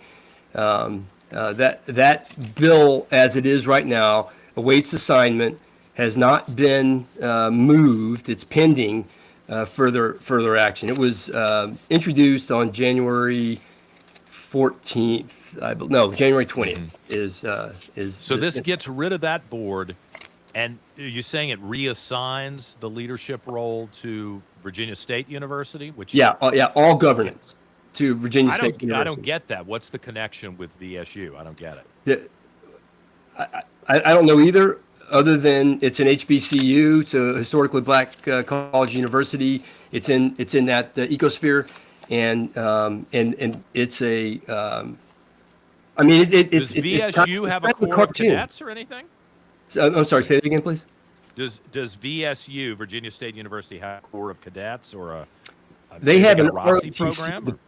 That bill, as it is right now, awaits assignment, has not been moved. It's pending further action. It was introduced on January 14th. January 20th is. So this gets rid of that board, and you're saying it reassigns the leadership role to Virginia State University, which all governance to Virginia State University. I don't get that. What's the connection with VSU? I don't get it. I don't know either, other than it's an HBCU. It's a historically black college university. It's in that ecosphere, and it's a. Does VSU have a corps of cadets or anything? I'm sorry. Say that again, please. Does VSU, Virginia State University, have a corps of cadets or they have an ROTC ROTC program?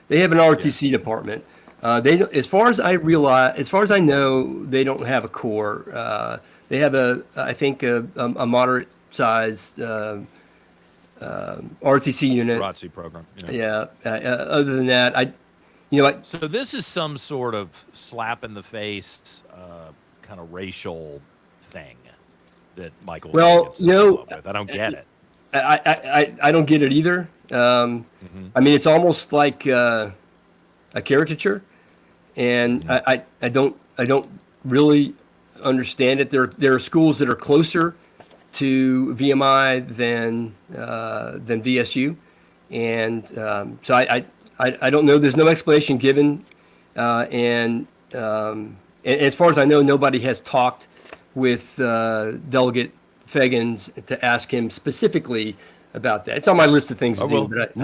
They have an ROTC department. They, as far as I realize, as far as I know, they don't have a core. They have I think, a moderate-sized ROTC unit. ROTC program. Yeah. Other than that, So this is some sort of slap in the face, kind of racial thing that Michael. Well, Higgins has come up with. I don't get it. I don't get it either. I mean, it's almost like a caricature, and I don't really understand it. There are schools that are closer to VMI than VSU, and so I don't know. There's no explanation given, and as far as I know, nobody has talked with Delegate Fagans to ask him specifically about that. It's on my list of things to do. But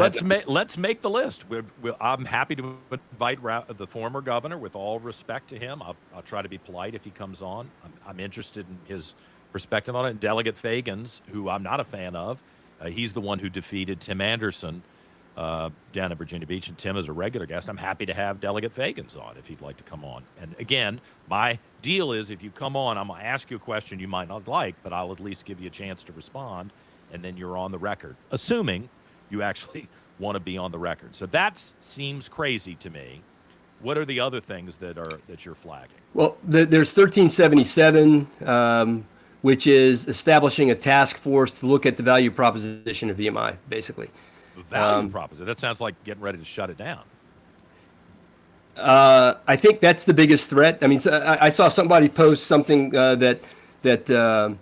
let's make the list. I'm happy to invite the former governor with all respect to him. I'll try to be polite if he comes on. I'm interested in his perspective on it. And Delegate Fagans, who I'm not a fan of, he's the one who defeated Tim Anderson down in Virginia Beach, and Tim is a regular guest. I'm happy to have Delegate Fagans on if he'd like to come on. And again, my deal is if you come on, I'm going to ask you a question you might not like, but I'll at least give you a chance to respond, and then you're on the record, assuming you actually want to be on the record. So that seems crazy to me. What are the other things that you're flagging? Well, there's 1377, which is establishing a task force to look at the value proposition of VMI, basically. Value proposition. That sounds like getting ready to shut it down. I think that's the biggest threat. I mean, I saw somebody post something that the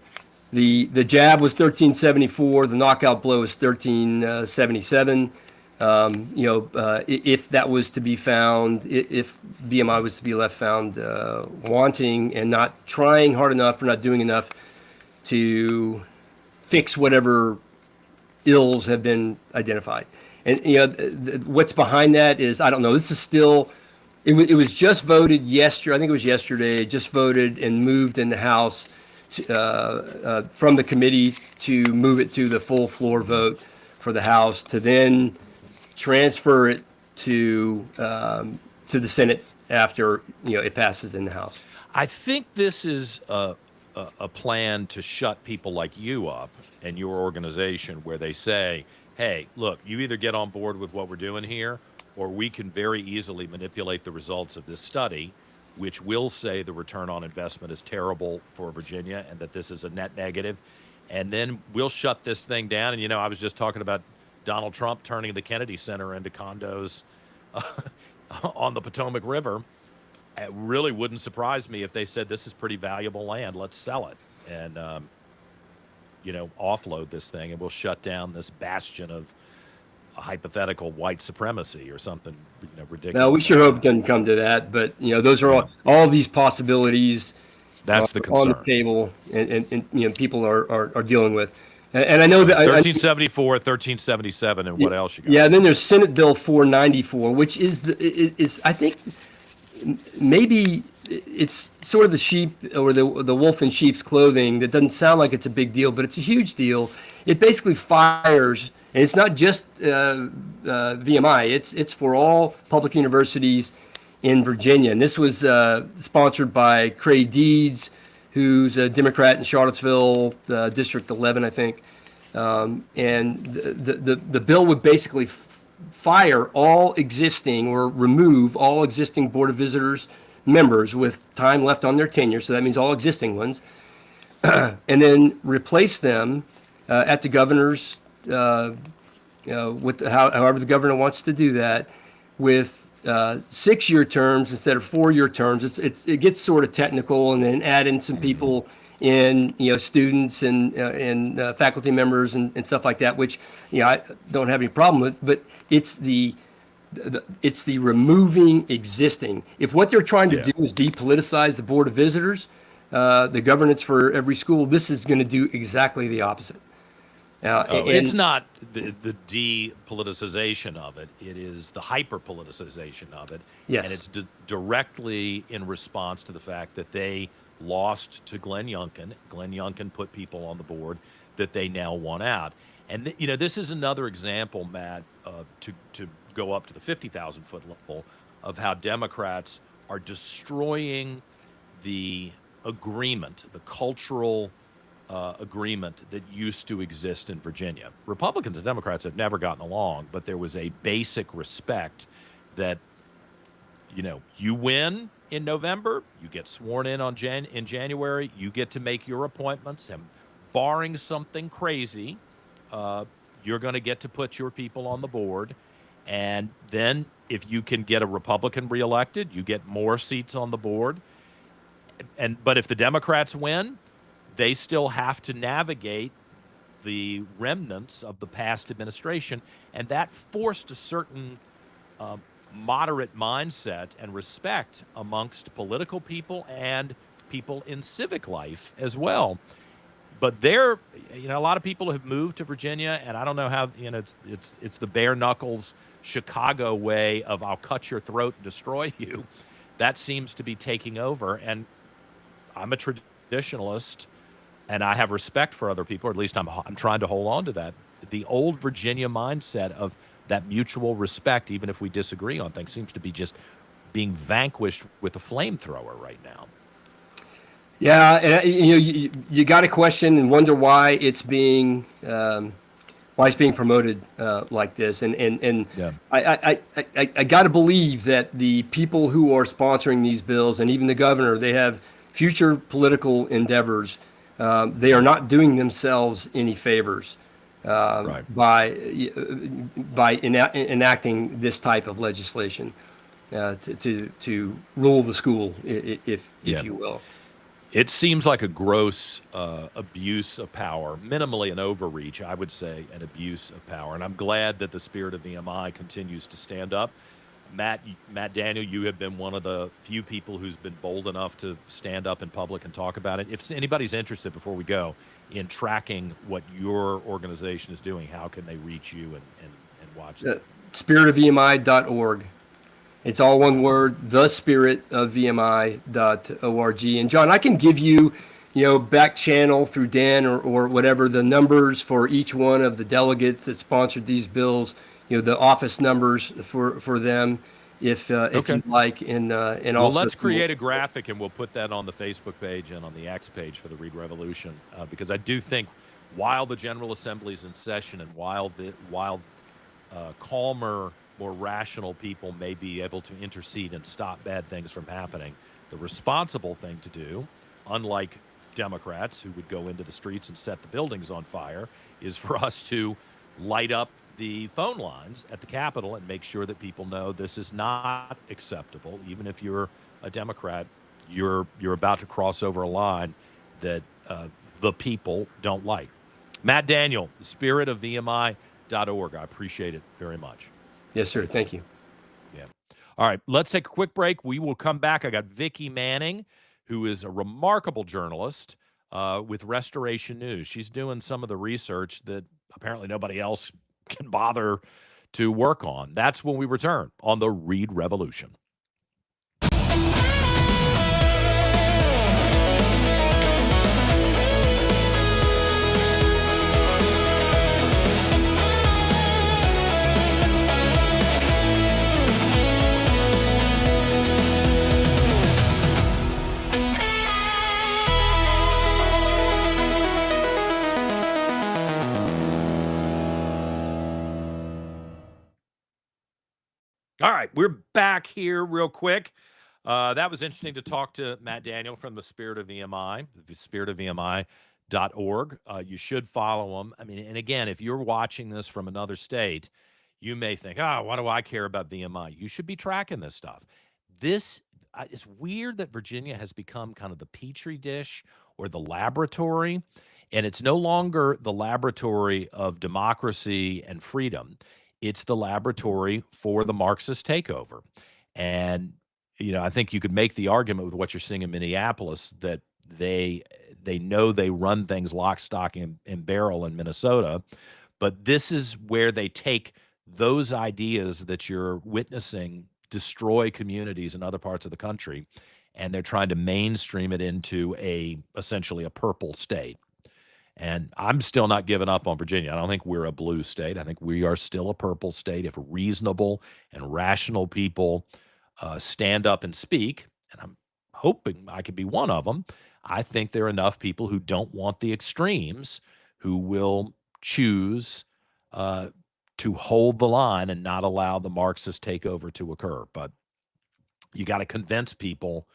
jab was 1374, the knockout blow is 1377. If that was to be found, if VMI was to be left found wanting and not trying hard enough or not doing enough to fix whatever ills have been identified. And what's behind that is, I don't know. This is still, it was just voted yesterday. I think it was yesterday. Just voted and moved in the House from the committee to move it to the full floor vote for the House to then transfer it to the Senate after it passes in the House. I think this is a plan to shut people like you up and your organization, where they say, hey, look, you either get on board with what we're doing here, or we can very easily manipulate the results of this study, which will say the return on investment is terrible for Virginia and that this is a net negative, and then we'll shut this thing down. And, I was just talking about Donald Trump turning the Kennedy Center into condos on the Potomac River. It really wouldn't surprise me if they said this is pretty valuable land, let's sell it and offload this thing, and we'll shut down this bastion of hypothetical white supremacy or something ridiculous. No, we sure hope it doesn't come to that, but those are all these possibilities. That's the concern on the table, and people are dealing with. And I know that 1374, 1377, and what else you got? Yeah, and then there's Senate Bill 494, which is I think maybe it's sort of the sheep or the wolf in sheep's clothing. That doesn't sound like it's a big deal, but it's a huge deal. It basically fires, and it's not just VMI. It's for all public universities in Virginia. And this was sponsored by Craig Deeds, who's a Democrat in Charlottesville, District 11, I think. And the bill would basically fire all existing or remove all existing Board of Visitors members with time left on their tenure. So that means all existing ones. And then replace them at the governor's, with however the governor wants to do that, with 6-year terms instead of 4-year terms. It gets sort of technical, and then add in some people in, students and faculty members and stuff like that, which I don't have any problem with. But it's the removing existing. If what they're trying to do is depoliticize the Board of Visitors, the governance for every school, this is going to do exactly the opposite. It's not the depoliticization of it. It is the hyper-politicization of it. Yes. And it's directly in response to the fact that they lost to Glenn Youngkin. Glenn Youngkin put people on the board that they now want out. And, this is another example, Matt, to go up to the 50,000-foot level of how Democrats are destroying the agreement, the cultural agreement that used to exist in Virginia. Republicans and Democrats have never gotten along, but there was a basic respect that, you win in November, you get sworn in in January, you get to make your appointments, and barring something crazy, you're going to get to put your people on the board. And then if you can get a Republican reelected, you get more seats on the board. But if the Democrats win, they still have to navigate the remnants of the past administration. And that forced a certain moderate mindset and respect amongst political people and people in civic life as well. But a lot of people have moved to Virginia, and I don't know how, it's the bare knuckles Chicago way of I'll cut your throat and destroy you. That seems to be taking over. And I'm a traditionalist, and I have respect for other people, or at least I'm trying to hold on to that. The old Virginia mindset of that mutual respect, even if we disagree on things, seems to be just being vanquished with a flamethrower right now. Yeah, and you got to question and wonder why it's being promoted like this, and Yeah. I got to believe that the people who are sponsoring these bills, and even the governor, they have future political endeavors. They are not doing themselves any favors Right. by enacting this type of legislation to rule the school, if Yeah. you will. It seems like a gross abuse of power, minimally an overreach, I would say an abuse of power. And I'm glad that the spirit of VMI continues to stand up. Matt Daniel, you have been one of the few people who's been bold enough to stand up in public and talk about it. If anybody's interested, before we go, in tracking what your organization is doing, how can they reach you and watch that? Spiritofvmi.org. It's all one word, thespiritofvmi.org. And John, I can give you, back channel through Dan or whatever, the numbers for each one of the delegates that sponsored these bills, the office numbers for them, if Okay. you'd like. And Well, also let's create a graphic, and we'll put that on the Facebook page and on the X page for the Reid Revolution, because I do think while the General Assembly is in session and while calmer, more rational people may be able to intercede and stop bad things from happening, the responsible thing to do, unlike Democrats who would go into the streets and set the buildings on fire, is for us to light up the phone lines at the Capitol and make sure that people know this is not acceptable. Even if you're a Democrat, you're about to cross over a line that the people don't like. Matt Daniel, the spirit of VMI.org. I appreciate it very much. Yes, sir. Thank you. Yeah. All right, let's take a quick break. We will come back. I got Vicki Manning, who is a remarkable journalist with Restoration News. She's doing some of the research that apparently nobody else can bother to work on. That's when we return on the Reid Revolution. All right, we're back here real quick. That was interesting to talk to Matt Daniel from the Spirit of VMI, spiritofvmi.org. You should follow him. I mean, and again, if you're watching this from another state, you may think, why do I care about VMI? You should be tracking this stuff. It's weird that Virginia has become kind of the petri dish or the laboratory, and it's no longer the laboratory of democracy and freedom. It's the laboratory for the Marxist takeover. And, I think you could make the argument with what you're seeing in Minneapolis that they know they run things lock, stock, and barrel in Minnesota. But this is where they take those ideas that you're witnessing destroy communities in other parts of the country, and they're trying to mainstream it into essentially a purple state. And I'm still not giving up on Virginia. I don't think we're a blue state. I think we are still a purple state if reasonable and rational people stand up and speak, and I'm hoping I could be one of them. I think there are enough people who don't want the extremes who will choose to hold the line and not allow the Marxist takeover to occur. But you got to convince people.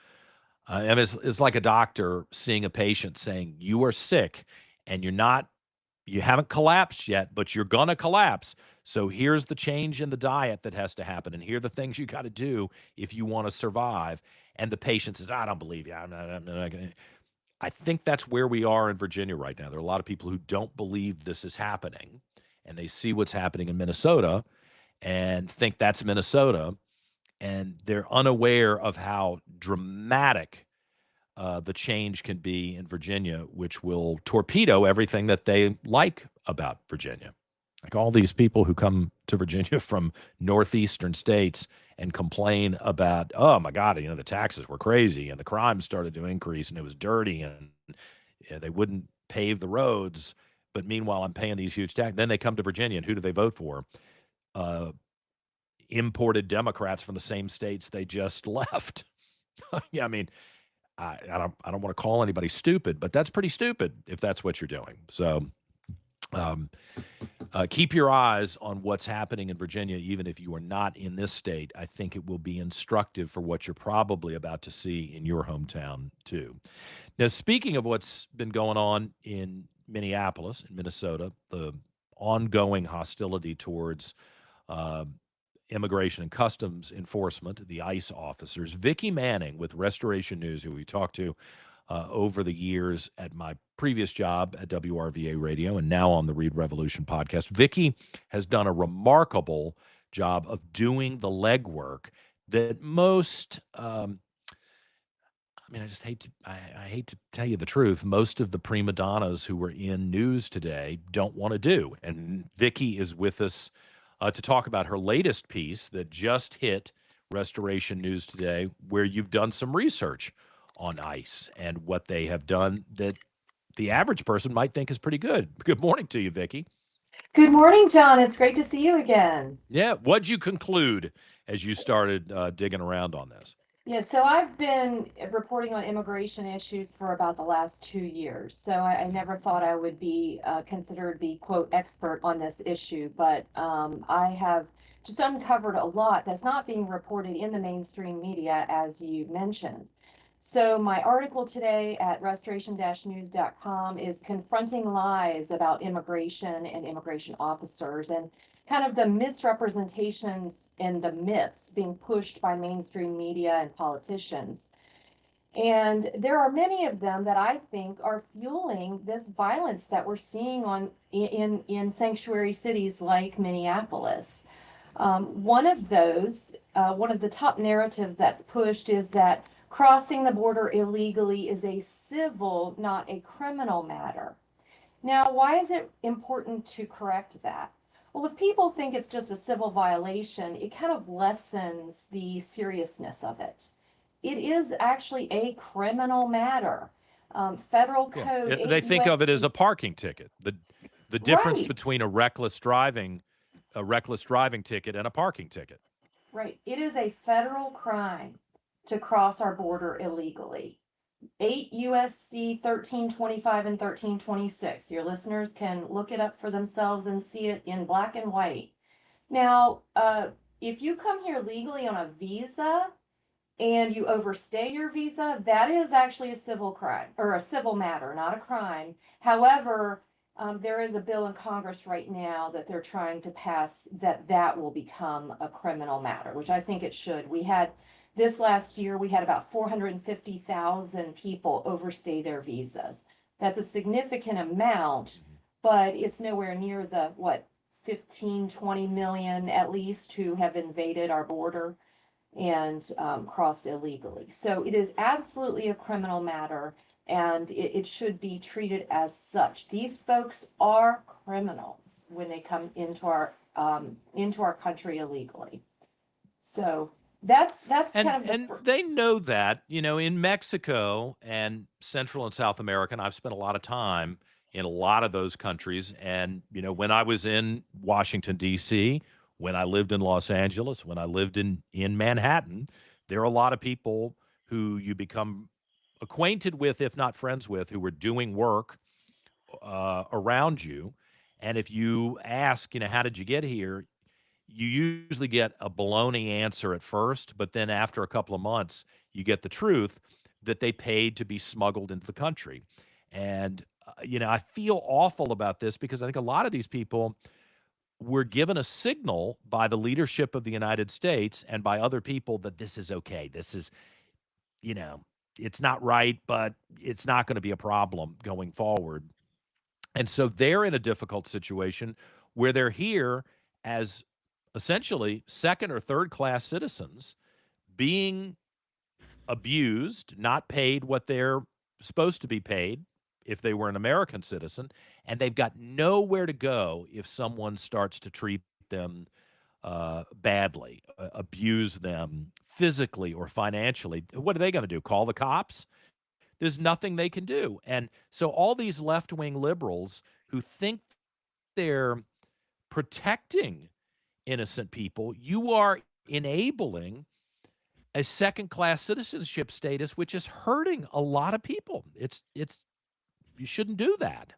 I mean, it's like a doctor seeing a patient saying, you are sick and you haven't collapsed yet, but you're going to collapse. So here's the change in the diet that has to happen. And here are the things you got to do if you want to survive. And the patient says, I don't believe you. I'm not going to. I think that's where we are in Virginia right now. There are a lot of people who don't believe this is happening, and they see what's happening in Minnesota and think that's Minnesota, and they're unaware of how dramatic the change can be in Virginia, which will torpedo everything that they like about Virginia. Like all these people who come to Virginia from northeastern states and complain about, oh my God, the taxes were crazy and the crime started to increase and it was dirty and they wouldn't pave the roads. But meanwhile, I'm paying these huge taxes. Then they come to Virginia, and who do they vote for? Imported Democrats from the same states they just left. Yeah, I mean, I don't want to call anybody stupid, but that's pretty stupid if that's what you're doing. So keep your eyes on what's happening in Virginia, even if you are not in this state. I think it will be instructive for what you're probably about to see in your hometown, too. Now, speaking of what's been going on in Minneapolis, in Minnesota, the ongoing hostility towards Immigration and Customs Enforcement, the ICE officers. Vicki Manning with Restoration News, who we talked to over the years at my previous job at WRVA Radio and now on the Reid Revolution podcast. Vicki has done a remarkable job of doing the legwork that most, I hate to tell you the truth, most of the prima donnas who were in news today don't want to do. And Vicki is with us to talk about her latest piece that just hit Restoration News today, where you've done some research on ICE and what they have done that the average person might think is pretty good. Good morning to you, Vicki. Good morning, John. It's great to see you again. Yeah. What'd you conclude as you started digging around on this? Yeah, so I've been reporting on immigration issues for about the last 2 years. So I never thought I would be considered the quote expert on this issue, but I have just uncovered a lot that's not being reported in the mainstream media, as you mentioned. So my article today at restoration-news.com is confronting lies about immigration and immigration officers and kind of the misrepresentations and the myths being pushed by mainstream media and politicians. And there are many of them that I think are fueling this violence that we're seeing in sanctuary cities like Minneapolis. One of the top narratives that's pushed is that crossing the border illegally is a civil, not a criminal matter. Now, why is it important to correct that? Well, if people think it's just a civil violation, it kind of lessens the seriousness of it. It is actually a criminal matter. Federal code. They think of it as a parking ticket. The difference Right. between a reckless driving ticket and a parking ticket. Right. It is a federal crime to cross our border illegally. 8 USC 1325 and 1326. Your listeners can look it up for themselves and see it in black and white. Now, if you come here legally on a visa and you overstay your visa, that is actually a civil crime or a civil matter, not a crime. However, there is a bill in Congress right now that they're trying to pass that will become a criminal matter, which I think it should. This last year, we had about 450,000 people overstay their visas. That's a significant amount, but it's nowhere near the, 15, 20 million at least who have invaded our border and crossed illegally. So it is absolutely a criminal matter, and it should be treated as such. These folks are criminals when they come into our country illegally. So that's kind of and they know that, in Mexico and Central and South America, and I've spent a lot of time in a lot of those countries. And, when I was in Washington, D.C., when I lived in Los Angeles, when I lived in Manhattan, there are a lot of people who you become acquainted with, if not friends with, who are doing work around you. And if you ask, how did you get here? You usually get a baloney answer at first, but then after a couple of months, you get the truth that they paid to be smuggled into the country. And, I feel awful about this because I think a lot of these people were given a signal by the leadership of the United States and by other people that this is okay. This is, you know, it's not right, but it's not going to be a problem going forward. And so they're in a difficult situation where they're here as essentially second or third class citizens being abused, not paid what they're supposed to be paid if they were an American citizen, and they've got nowhere to go if someone starts to treat them badly, abuse them physically or financially. What are they going to do? Call the cops? There's nothing they can do. And so all these left-wing liberals who think they're protecting innocent people, you are enabling a second-class citizenship status, which is hurting a lot of people. It's you shouldn't do that.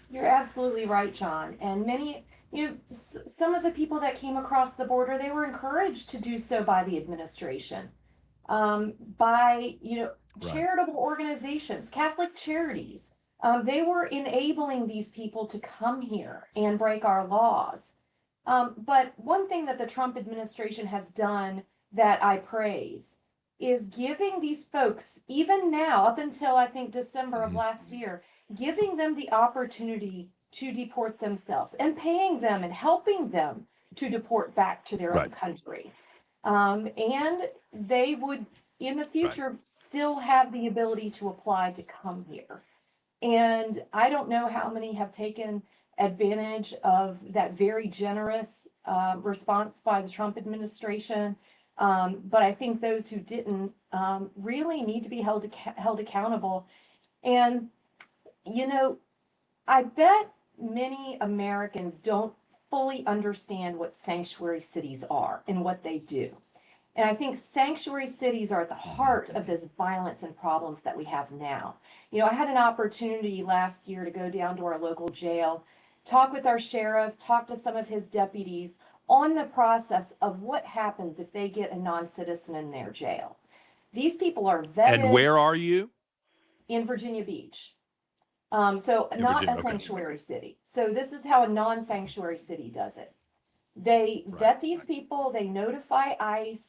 You're absolutely right, John. And many, some of the people that came across the border, they were encouraged to do so by the administration, by, Right. charitable organizations, Catholic charities. They were enabling these people to come here and break our laws. But one thing that the Trump administration has done that I praise is giving these folks, even now, up until I think December of last year, giving them the opportunity to deport themselves and paying them and helping them to deport back to their own Right. country. And they would, in the future, still have the ability to apply to come here. And I don't know how many have taken advantage of that very generous response by the Trump administration. But I think those who didn't really need to be held accountable. And, I bet many Americans don't fully understand what sanctuary cities are and what they do. And I think sanctuary cities are at the heart of this violence and problems that we have now. I had an opportunity last year to go down to our local jail, talk with our sheriff, talk to some of his deputies on the process of what happens if they get a non-citizen in their jail. These people are vetted. And where are you? In Virginia Beach. So In not Virginia, a okay. sanctuary city. So this is how a non-sanctuary city does it. They vet these people, they notify ICE,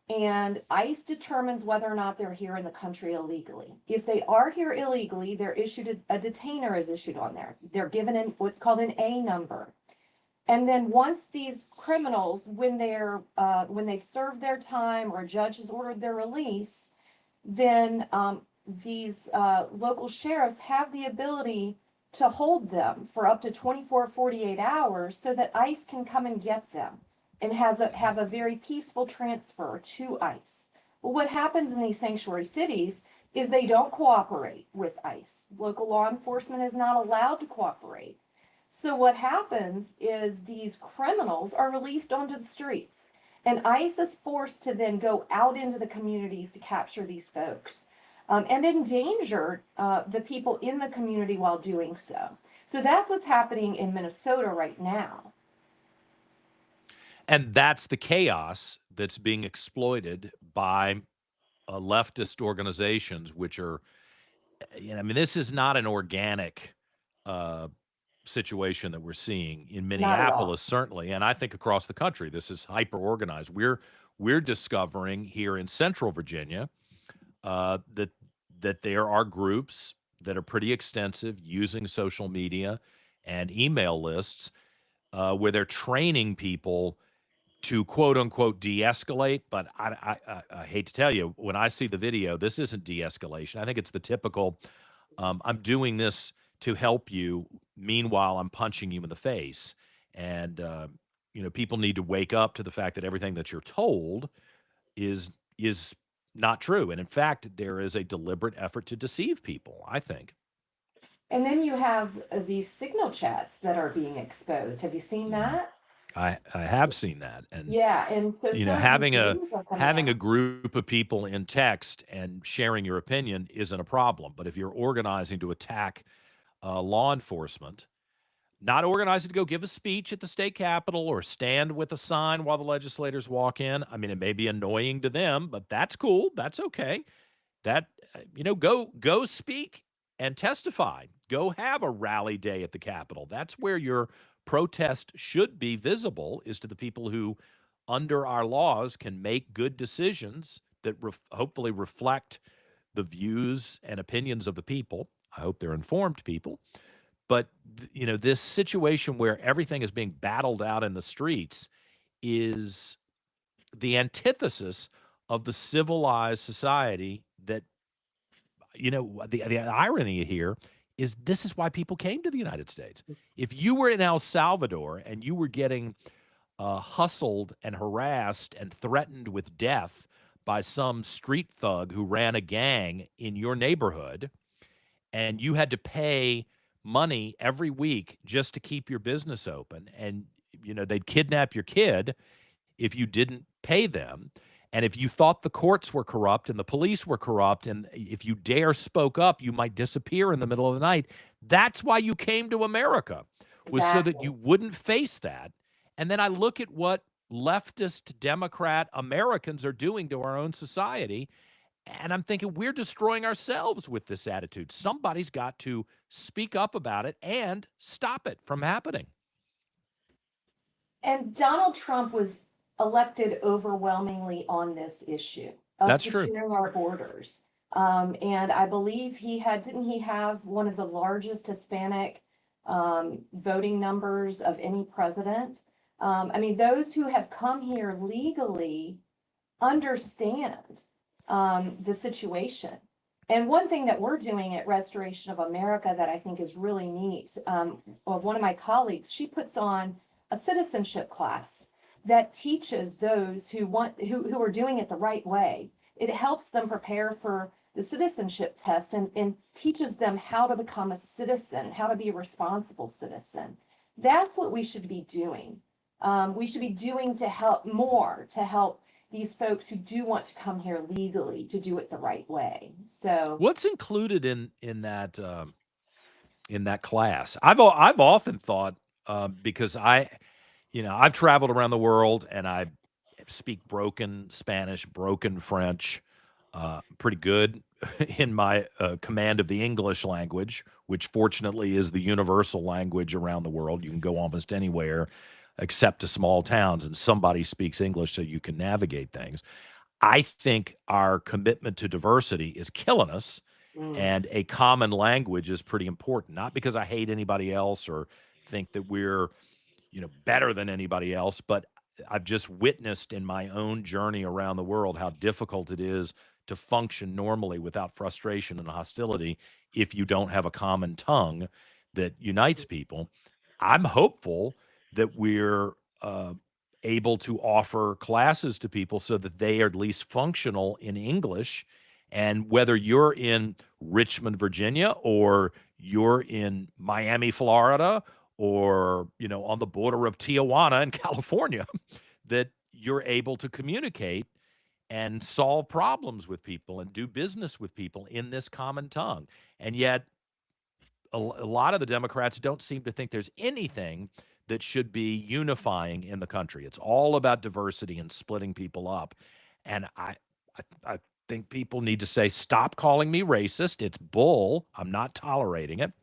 and ICE determines whether or not they're here in the country illegally. If they are here illegally, they're issued a detainer is issued on there. They're given what's called an A number. And then once these criminals, when they've served their time or a judge has ordered their release, then these local sheriffs have the ability to hold them for up to 24, 48 hours so that ICE can come and get them and have a very peaceful transfer to ICE. Well, what happens in these sanctuary cities is they don't cooperate with ICE. Local law enforcement is not allowed to cooperate. So what happens is these criminals are released onto the streets, and ICE is forced to then go out into the communities to capture these folks. And endanger the people in the community while doing so. So that's what's happening in Minnesota right now. And that's the chaos that's being exploited by leftist organizations, which are, this is not an organic situation that we're seeing in Not at all. Minneapolis, certainly, and I think across the country. This is hyper organized. We're discovering here in Central Virginia that there are groups that are pretty extensive using social media and email lists where they're training people to quote unquote de-escalate. But I hate to tell you, when I see the video, this isn't de-escalation. I think it's the typical, I'm doing this to help you. Meanwhile, I'm punching you in the face. And, people need to wake up to the fact that everything that you're told is not true. And in fact, there is a deliberate effort to deceive people, I think. And then you have these signal chats that are being exposed. Have you seen that? I have seen that, and Yeah, and so you know, some of these having a news are coming having a out. group of people in text and sharing your opinion isn't a problem. But if you're organizing to attack law enforcement, not organizing to go give a speech at the state capitol or stand with a sign while the legislators walk in, I mean, it may be annoying to them, but that's cool. That's okay. That go speak and testify. Go have a rally day at the Capitol. That's where your protest should be visible, is to the people who, under our laws, can make good decisions that hopefully reflect the views and opinions of the people. I hope they're informed people. But this situation where everything is being battled out in the streets is the antithesis of the civilized society that the irony here is this is why people came to the United States. If you were in El Salvador and you were getting hustled and harassed and threatened with death by some street thug who ran a gang in your neighborhood, and you had to pay money every week just to keep your business open, and they'd kidnap your kid if you didn't pay them. And if you thought the courts were corrupt and the police were corrupt, and if you dare spoke up, you might disappear in the middle of the night. That's why you came to America, was so that you Exactly. wouldn't face that. And then I look at what leftist Democrat Americans are doing to our own society, and I'm thinking we're destroying ourselves with this attitude. Somebody's got to speak up about it and stop it from happening. And Donald Trump was elected overwhelmingly on this issue of That's true. securing our borders. And I believe didn't he have one of the largest Hispanic voting numbers of any president? I mean, those who have come here legally understand the situation. And one thing that we're doing at Restoration of America that I think is really neat, one of my colleagues, she puts on a citizenship class that teaches those who are doing it the right way. It helps them prepare for the citizenship test and teaches them how to become a citizen, how to be a responsible citizen. That's what we should be doing. We should be doing to help these folks who do want to come here legally to do it the right way. So What's included in that class? I've often thought, because I've traveled around the world and I speak broken Spanish, broken French, pretty good in my command of the English language, which fortunately is the universal language around the world. You can go almost anywhere except to small towns and somebody speaks English so you can navigate things. I think our commitment to diversity is killing us, and a common language is pretty important. Not because I hate anybody else or think that we're, better than anybody else, but I've just witnessed in my own journey around the world how difficult it is to function normally without frustration and hostility if you don't have a common tongue that unites people. I'm hopeful that we're able to offer classes to people so that they are at least functional in English. And whether you're in Richmond, Virginia, or you're in Miami, Florida, or on the border of Tijuana in California, that you're able to communicate and solve problems with people and do business with people in this common tongue. And yet a lot of the Democrats don't seem to think there's anything that should be unifying in the country. It's all about diversity and splitting people up. And I think people need to say, stop calling me racist. It's bull. I'm not tolerating it.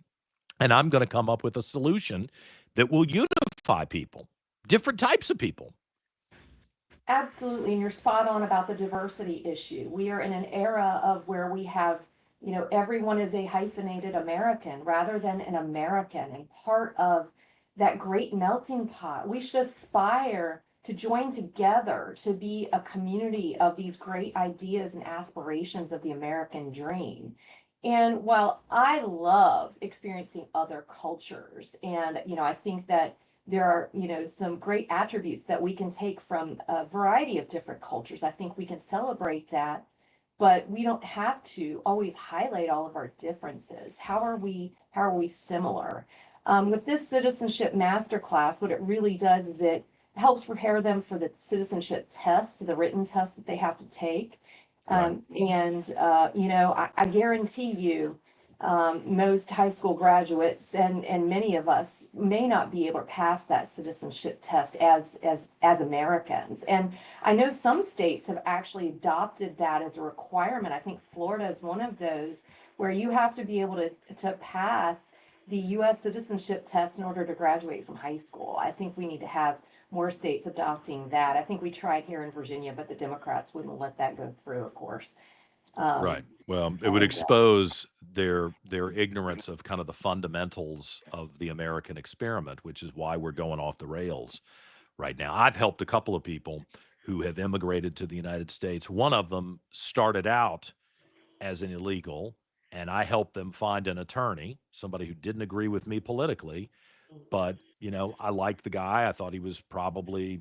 And I'm going to come up with a solution that will unify people, different types of people. absolutely, and you're spot on about the diversity issue. We are in an era of where we have, everyone is a hyphenated American rather than an American and part of that great melting pot. We should aspire to join together to be a community of these great ideas and aspirations of the American dream. And while I love experiencing other cultures, and I think that there are, some great attributes that we can take from a variety of different cultures. I think we can celebrate that, but we don't have to always highlight all of our differences. How are we similar? With this citizenship masterclass, what it really does is it helps prepare them for the citizenship test, the written test that they have to take. Right. I guarantee you, most high school graduates and many of us may not be able to pass that citizenship test as Americans. And I know some states have actually adopted that as a requirement. I think Florida is one of those where you have to be able to pass the U.S. citizenship test in order to graduate from high school. I think we need to have more states adopting that. I think we tried here in Virginia, but the Democrats wouldn't let that go through, of course. Right. Well, it would expose their ignorance of kind of the fundamentals of the American experiment, which is why we're going off the rails right now. I've helped a couple of people who have immigrated to the United States. One of them started out as an illegal, and I helped them find an attorney, somebody who didn't agree with me politically, but I liked the guy. I thought he was probably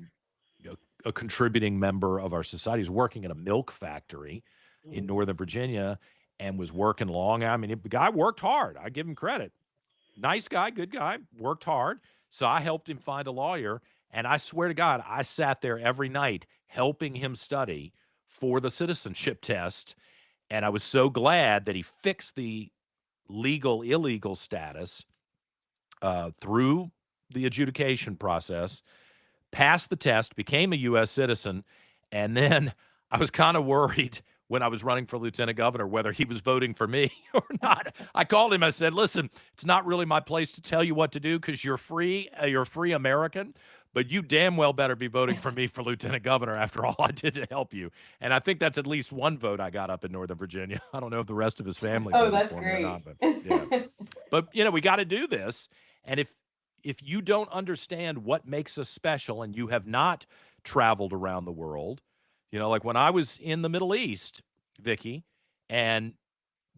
a contributing member of our society. He's working in a milk factory in Northern Virginia and was working long. I mean, the guy worked hard. I give him credit. Nice guy, good guy, worked hard. So I helped him find a lawyer. And I swear to God, I sat there every night helping him study for the citizenship test. And I was so glad that he fixed the illegal status through the adjudication process, passed the test, became a U.S. citizen, and then I was kind of worried when I was running for lieutenant governor whether he was voting for me or not. I called him. I said, listen, it's not really my place to tell you what to do because you're a free American, but you damn well better be voting for me for lieutenant governor after all I did to help you. And I think that's at least one vote I got up in Northern Virginia. I don't know if the rest of his family voted that's for great. me or not, but yeah. But, we got to do this. And if you don't understand what makes us special and you have not traveled around the world, like when I was in the Middle East, Vicky, and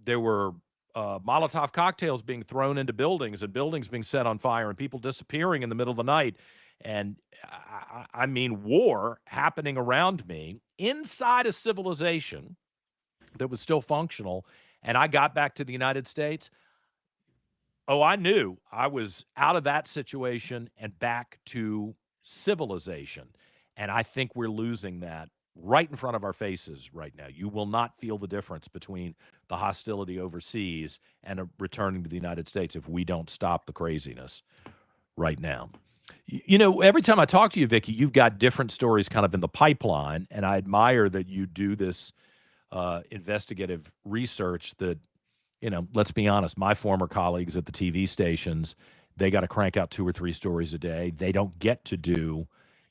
there were Molotov cocktails being thrown into buildings and buildings being set on fire and people disappearing in the middle of the night. And I mean, war happening around me inside a civilization that was still functional. And I got back to the United States. Oh, I knew I was out of that situation and back to civilization. And I think we're losing that right in front of our faces right now. You will not feel the difference between the hostility overseas and returning to the United States if we don't stop the craziness right now. Every time I talk to you, Vicki, you've got different stories kind of in the pipeline, and I admire that you do this investigative research that, let's be honest, my former colleagues at the TV stations, they got to crank out 2 or 3 stories a day. They don't get to do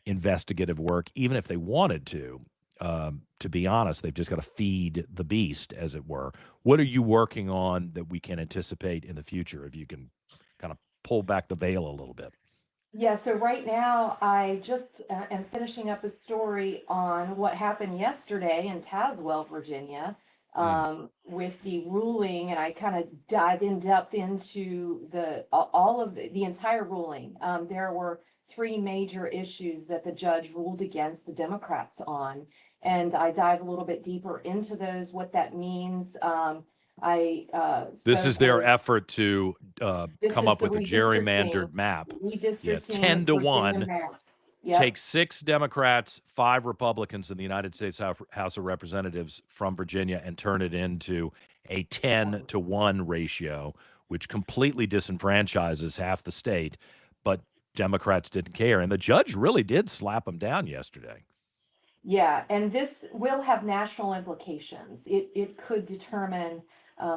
investigative work, even if they wanted to. To be honest, they've just got to feed the beast, as it were. What are you working on that we can anticipate in the future, if you can kind of pull back the veil a little bit? Yeah, so right now I just am finishing up a story on what happened yesterday in Tazewell, Virginia, with the ruling, and I kind of dive in depth into all of the entire ruling. There were 3 major issues that the judge ruled against the Democrats on, and I dive a little bit deeper into those, what that means. This is their effort to come up with a redistricting. gerrymandered map. Redistricting 10 to 1. maps. Yep. Take 6 Democrats, 5 Republicans in the United States House of Representatives from Virginia and turn it into a 10 to 1 ratio, which completely disenfranchises half the state. But Democrats didn't care. And the judge really did slap them down yesterday. Yeah, and this will have national implications. It could determine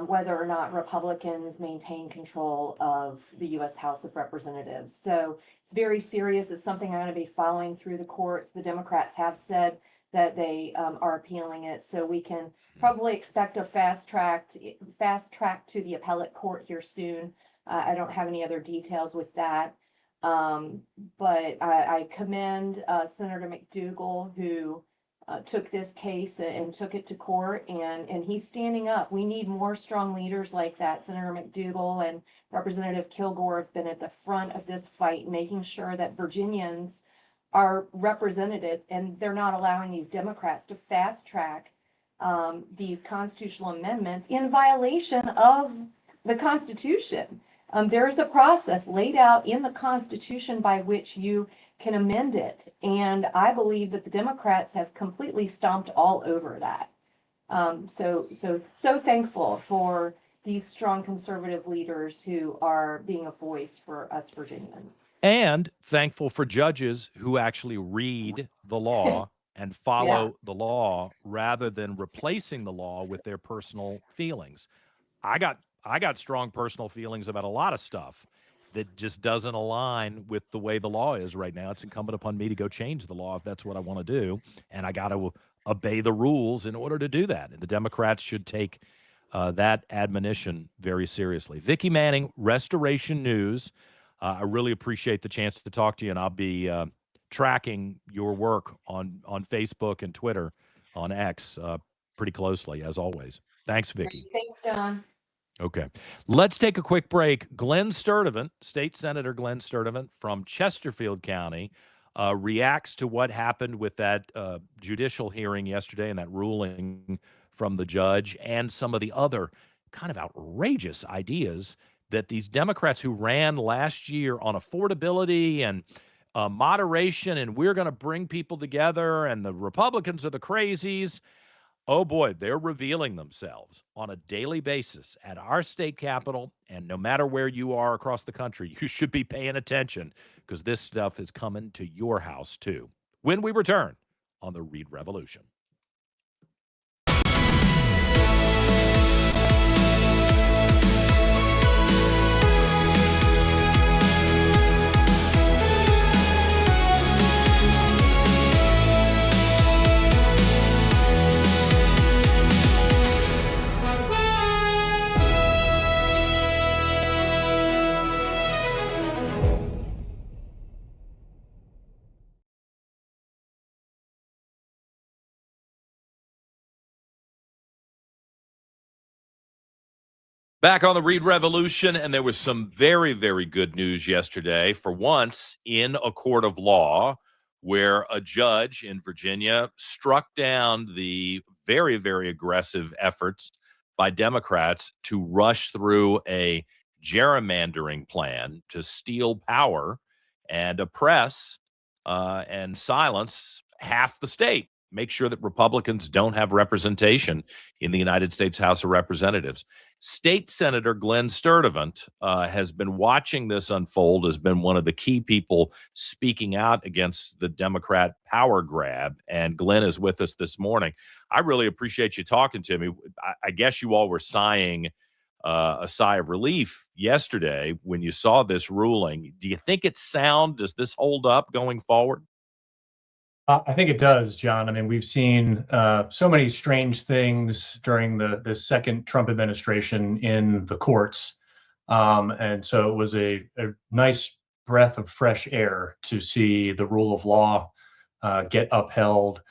whether or not Republicans maintain control of the U.S. House of Representatives. So it's very serious. It's something I'm going to be following through the courts. The Democrats have said that they are appealing it, so we can probably expect a fast track to the appellate court here soon. I don't have any other details with that. But I commend Senator McDougal, who took this case and took it to court, and he's standing up. We need more strong leaders like that. Senator McDougal and Representative Kilgore have been at the front of this fight, making sure that Virginians are represented, and they're not allowing these Democrats to fast track these constitutional amendments in violation of the Constitution. There is a process laid out in the Constitution by which you can amend it. And I believe that the Democrats have completely stomped all over that. So thankful for these strong conservative leaders who are being a voice for us Virginians. And thankful for judges who actually read the law and follow the law rather than replacing the law with their personal feelings. I got strong personal feelings about a lot of stuff that just doesn't align with the way the law is right now. It's incumbent upon me to go change the law if that's what I want to do, and I got to obey the rules in order to do that. And the Democrats should take that admonition very seriously. Vicki Manning, Restoration News. I really appreciate the chance to talk to you, and I'll be tracking your work on Facebook and Twitter, on X, pretty closely, as always. Thanks, Vicki. Thanks, Don. Okay. Let's take a quick break. Glenn Sturdivant, State Senator Glenn Sturdivant from Chesterfield County, reacts to what happened with that judicial hearing yesterday and that ruling from the judge and some of the other kind of outrageous ideas that these Democrats who ran last year on affordability and moderation, and we're going to bring people together, and the Republicans are the crazies. Oh boy, they're revealing themselves on a daily basis at our state capitol, and no matter where you are across the country, you should be paying attention because this stuff is coming to your house too. When we return on the Reid Revolution. Back on the Reid Revolution, and there was some very, very good news yesterday. For once, in a court of law, where a judge in Virginia struck down the very, very aggressive efforts by Democrats to rush through a gerrymandering plan to steal power and oppress and silence half the state. Make sure that Republicans don't have representation in the United States House of Representatives. State Senator Glenn Sturdivant has been watching this unfold, has been one of the key people speaking out against the Democrat power grab. And Glenn is with us this morning. I really appreciate you talking to me. I guess you all were sighing a sigh of relief yesterday when you saw this ruling. Do you think it's sound? Does this hold up going forward? I think it does, John. I mean, we've seen so many strange things during the second Trump administration in the courts. And so it was a nice breath of fresh air to see the rule of law get upheld.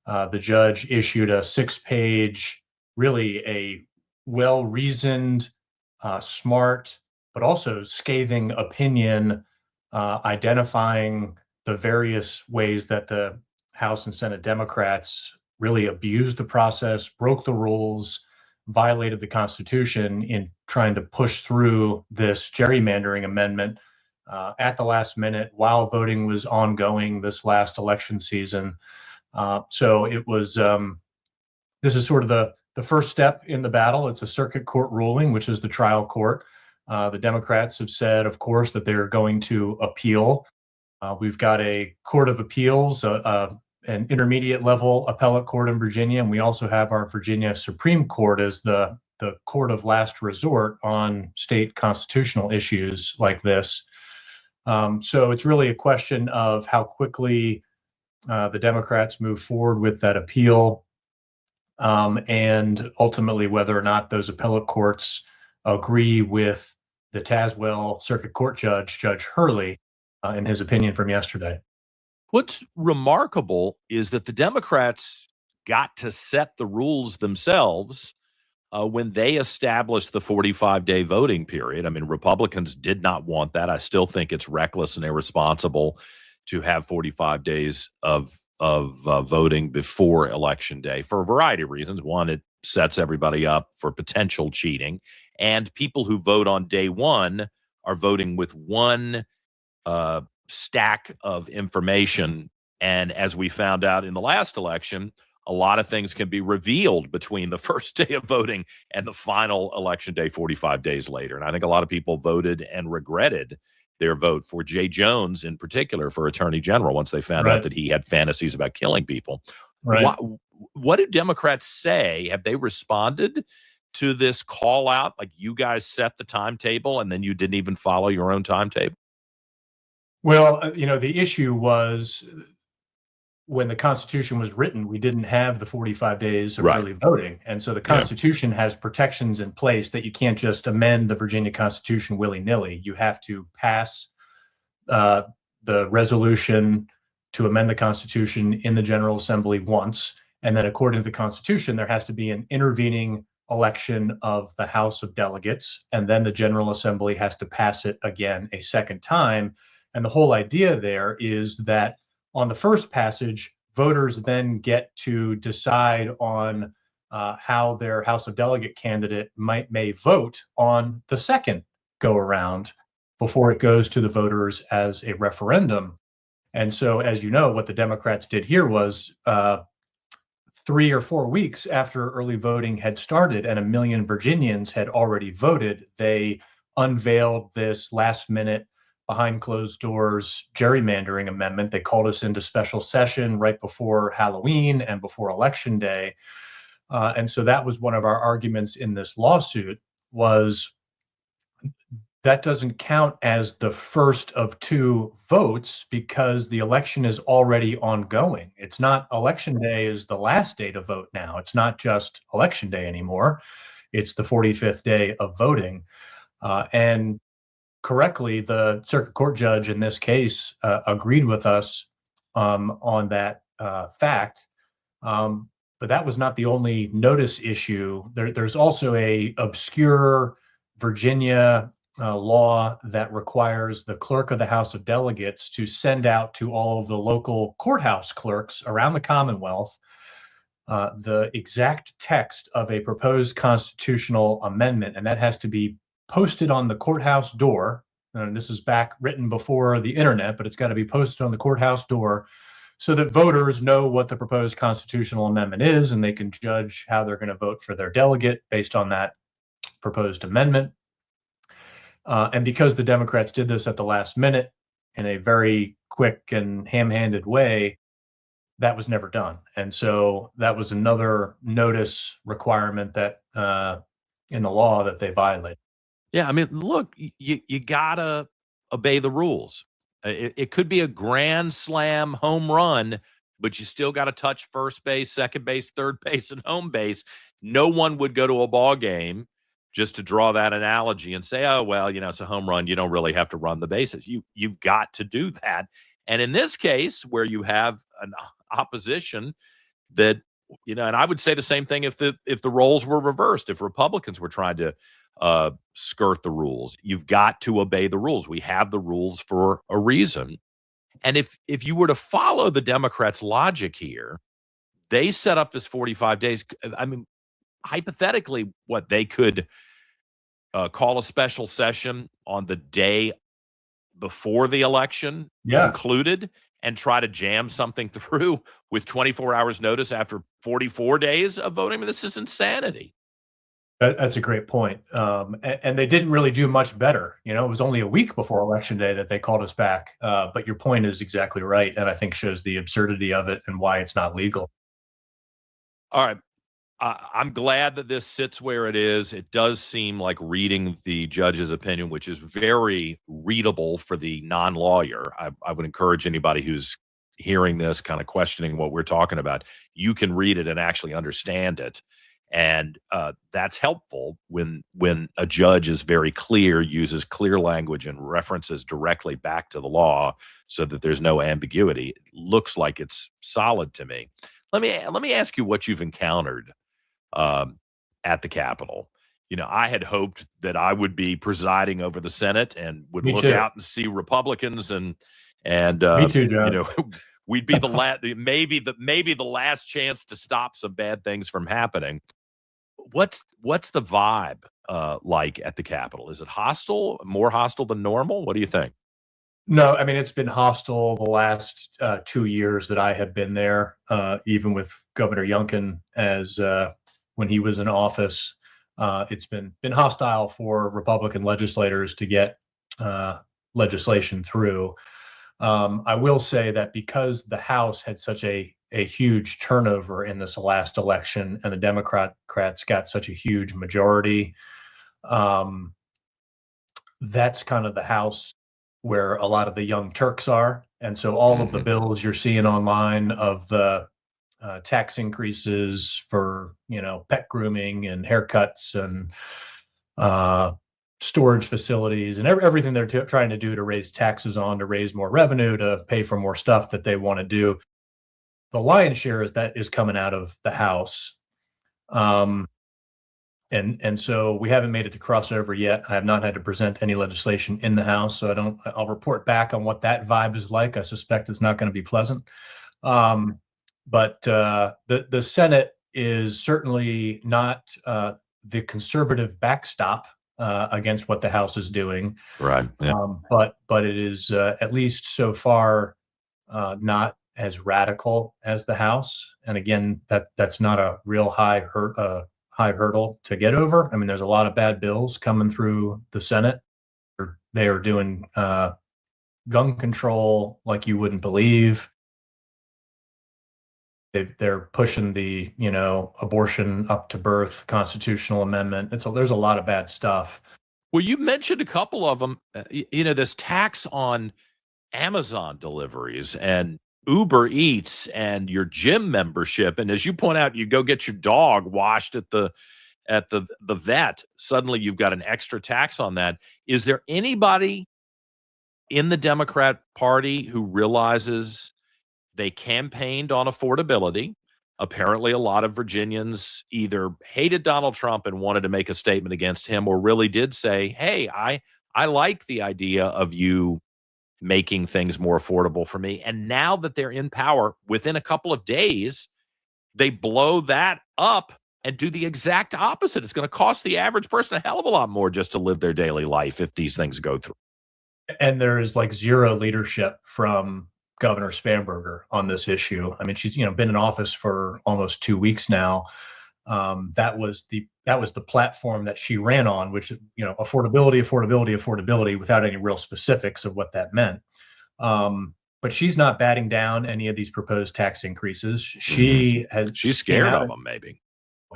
The judge issued a 6-page, really a well-reasoned, smart, but also scathing opinion identifying the various ways that the House and Senate Democrats really abused the process, broke the rules, violated the Constitution in trying to push through this gerrymandering amendment at the last minute while voting was ongoing this last election season. So it was, this is sort of the first step in the battle. It's a circuit court ruling, which is the trial court. The Democrats have said, of course, that they're going to appeal. We've got a court of appeals, an intermediate level appellate court in Virginia, and we also have our Virginia Supreme Court as the court of last resort on state constitutional issues like this. So it's really a question of how quickly the Democrats move forward with that appeal, and ultimately whether or not those appellate courts agree with the Tazewell Circuit Court Judge, Judge Hurley, in his opinion from yesterday. What's remarkable is that the Democrats got to set the rules themselves when they established the 45-day voting period. I mean, Republicans did not want that. I still think it's reckless and irresponsible to have 45 days of voting before Election Day for a variety of reasons. One, it sets everybody up for potential cheating, and people who vote on day one are voting with one stack of information. And as we found out in the last election, a lot of things can be revealed between the first day of voting and the final election day 45 days later. And I think a lot of people voted and regretted their vote for Jay Jones in particular for attorney general once they found out Right. that he had fantasies about killing people. Right. What do Democrats say? Have they responded to this call out? Like, you guys set the timetable and then you didn't even follow your own timetable? Well, the issue was when the Constitution was written, we didn't have the 45 days of Right. early voting. And so the Constitution has protections in place that you can't just amend the Virginia Constitution willy-nilly. You have to pass the resolution to amend the Constitution in the General Assembly once. And then according to the Constitution, there has to be an intervening election of the House of Delegates. And then the General Assembly has to pass it again a second time. And the whole idea there is that on the first passage, voters then get to decide on how their House of Delegate candidate may vote on the second go around before it goes to the voters as a referendum. And so, as you know, what the Democrats did here was 3 or 4 weeks after early voting had started and 1 million Virginians had already voted, they unveiled this last minute behind closed doors gerrymandering amendment. They called us into special session right before Halloween and before Election Day. And so that was one of our arguments in this lawsuit was that doesn't count as the first of two votes because the election is already ongoing. It's not Election Day is the last day to vote now. It's not just Election Day anymore. It's the 45th day of voting. And correctly, the circuit court judge in this case agreed with us on that fact. But that was not the only notice issue. There's also a obscure Virginia law that requires the clerk of the House of Delegates to send out to all of the local courthouse clerks around the Commonwealth the exact text of a proposed constitutional amendment, and that has to be posted on the courthouse door. And this is back written before the internet, but it's got to be posted on the courthouse door so that voters know what the proposed constitutional amendment is and they can judge how they're going to vote for their delegate based on that proposed amendment. And because the Democrats did this at the last minute in a very quick and ham-handed way, that was never done. And so that was another notice requirement that in the law that they violated. Yeah, I mean, look, you gotta obey the rules. It could be a grand slam home run, but you still got to touch first base, second base, third base, and home base. No one would go to a ball game just to draw that analogy and say, "Oh, well, it's a home run. You don't really have to run the bases." You've got to do that. And in this case, where you have an opposition that and I would say the same thing if the roles were reversed, if Republicans were trying to skirt the rules. You've got to obey the rules. We have the rules for a reason. And if you were to follow the Democrats' logic here, they set up this 45 days. I mean, hypothetically, what they could call a special session on the day before the election concluded and try to jam something through with 24 hours notice after 44 days of voting. I mean, this is insanity. That's a great point. And they didn't really do much better. It was only a week before Election Day that they called us back. But your point is exactly right. And I think shows the absurdity of it and why it's not legal. All right. I'm glad that this sits where it is. It does seem like reading the judge's opinion, which is very readable for the non-lawyer. I would encourage anybody who's hearing this, kind of questioning what we're talking about, you can read it and actually understand it. And that's helpful when a judge is very clear, uses clear language and references directly back to the law so that there's no ambiguity. It looks like it's solid to me. Let me ask you what you've encountered at the Capitol. I had hoped that I would be presiding over the Senate and would look out and see Republicans and Me too, John. we'd be the last, maybe the last chance to stop some bad things from happening. What's the vibe like at the Capitol? Is it hostile, more hostile than normal? What do you think? No, I mean, it's been hostile the last 2 years that I have been there, even with Governor Youngkin as when he was in office. It's been hostile for Republican legislators to get legislation through. I will say that because the House had such a huge turnover in this last election, and the Democrats got such a huge majority, um, that's kind of the House where a lot of the young Turks are. And so all of the bills you're seeing online of the tax increases for, pet grooming and haircuts and storage facilities and everything they're trying to do to raise taxes on, to raise more revenue, to pay for more stuff that they want to do. The lion's share is coming out of the House. And so we haven't made it to crossover yet. I have not had to present any legislation in the House, so I'll report back on what that vibe is like. I suspect it's not going to be pleasant. But the Senate is certainly not the conservative backstop against what the House is doing. Right. Yeah. But it is at least so far not as radical as the House. And again, that's not a real high hurdle to get over. I mean, there's a lot of bad bills coming through the Senate. They are doing gun control like you wouldn't believe. They're pushing the, abortion up to birth constitutional amendment. There's a lot of bad stuff. Well, you mentioned a couple of them. This tax on Amazon deliveries and Uber Eats and your gym membership, and as you point out, you go get your dog washed at the vet. Suddenly, you've got an extra tax on that. Is there anybody in the Democrat Party who realizes they campaigned on affordability? Apparently, a lot of Virginians either hated Donald Trump and wanted to make a statement against him, or really did say, "Hey, I like the idea of you making things more affordable for me." And now that they're in power, within a couple of days, they blow that up and do the exact opposite. It's going to cost the average person a hell of a lot more just to live their daily life if these things go through. And there's like zero leadership from Governor Spanberger on this issue. I mean, she's been in office for almost 2 weeks now. That was the platform that she ran on, which affordability, without any real specifics of what that meant. But she's not batting down any of these proposed tax increases. She's scared of them, maybe.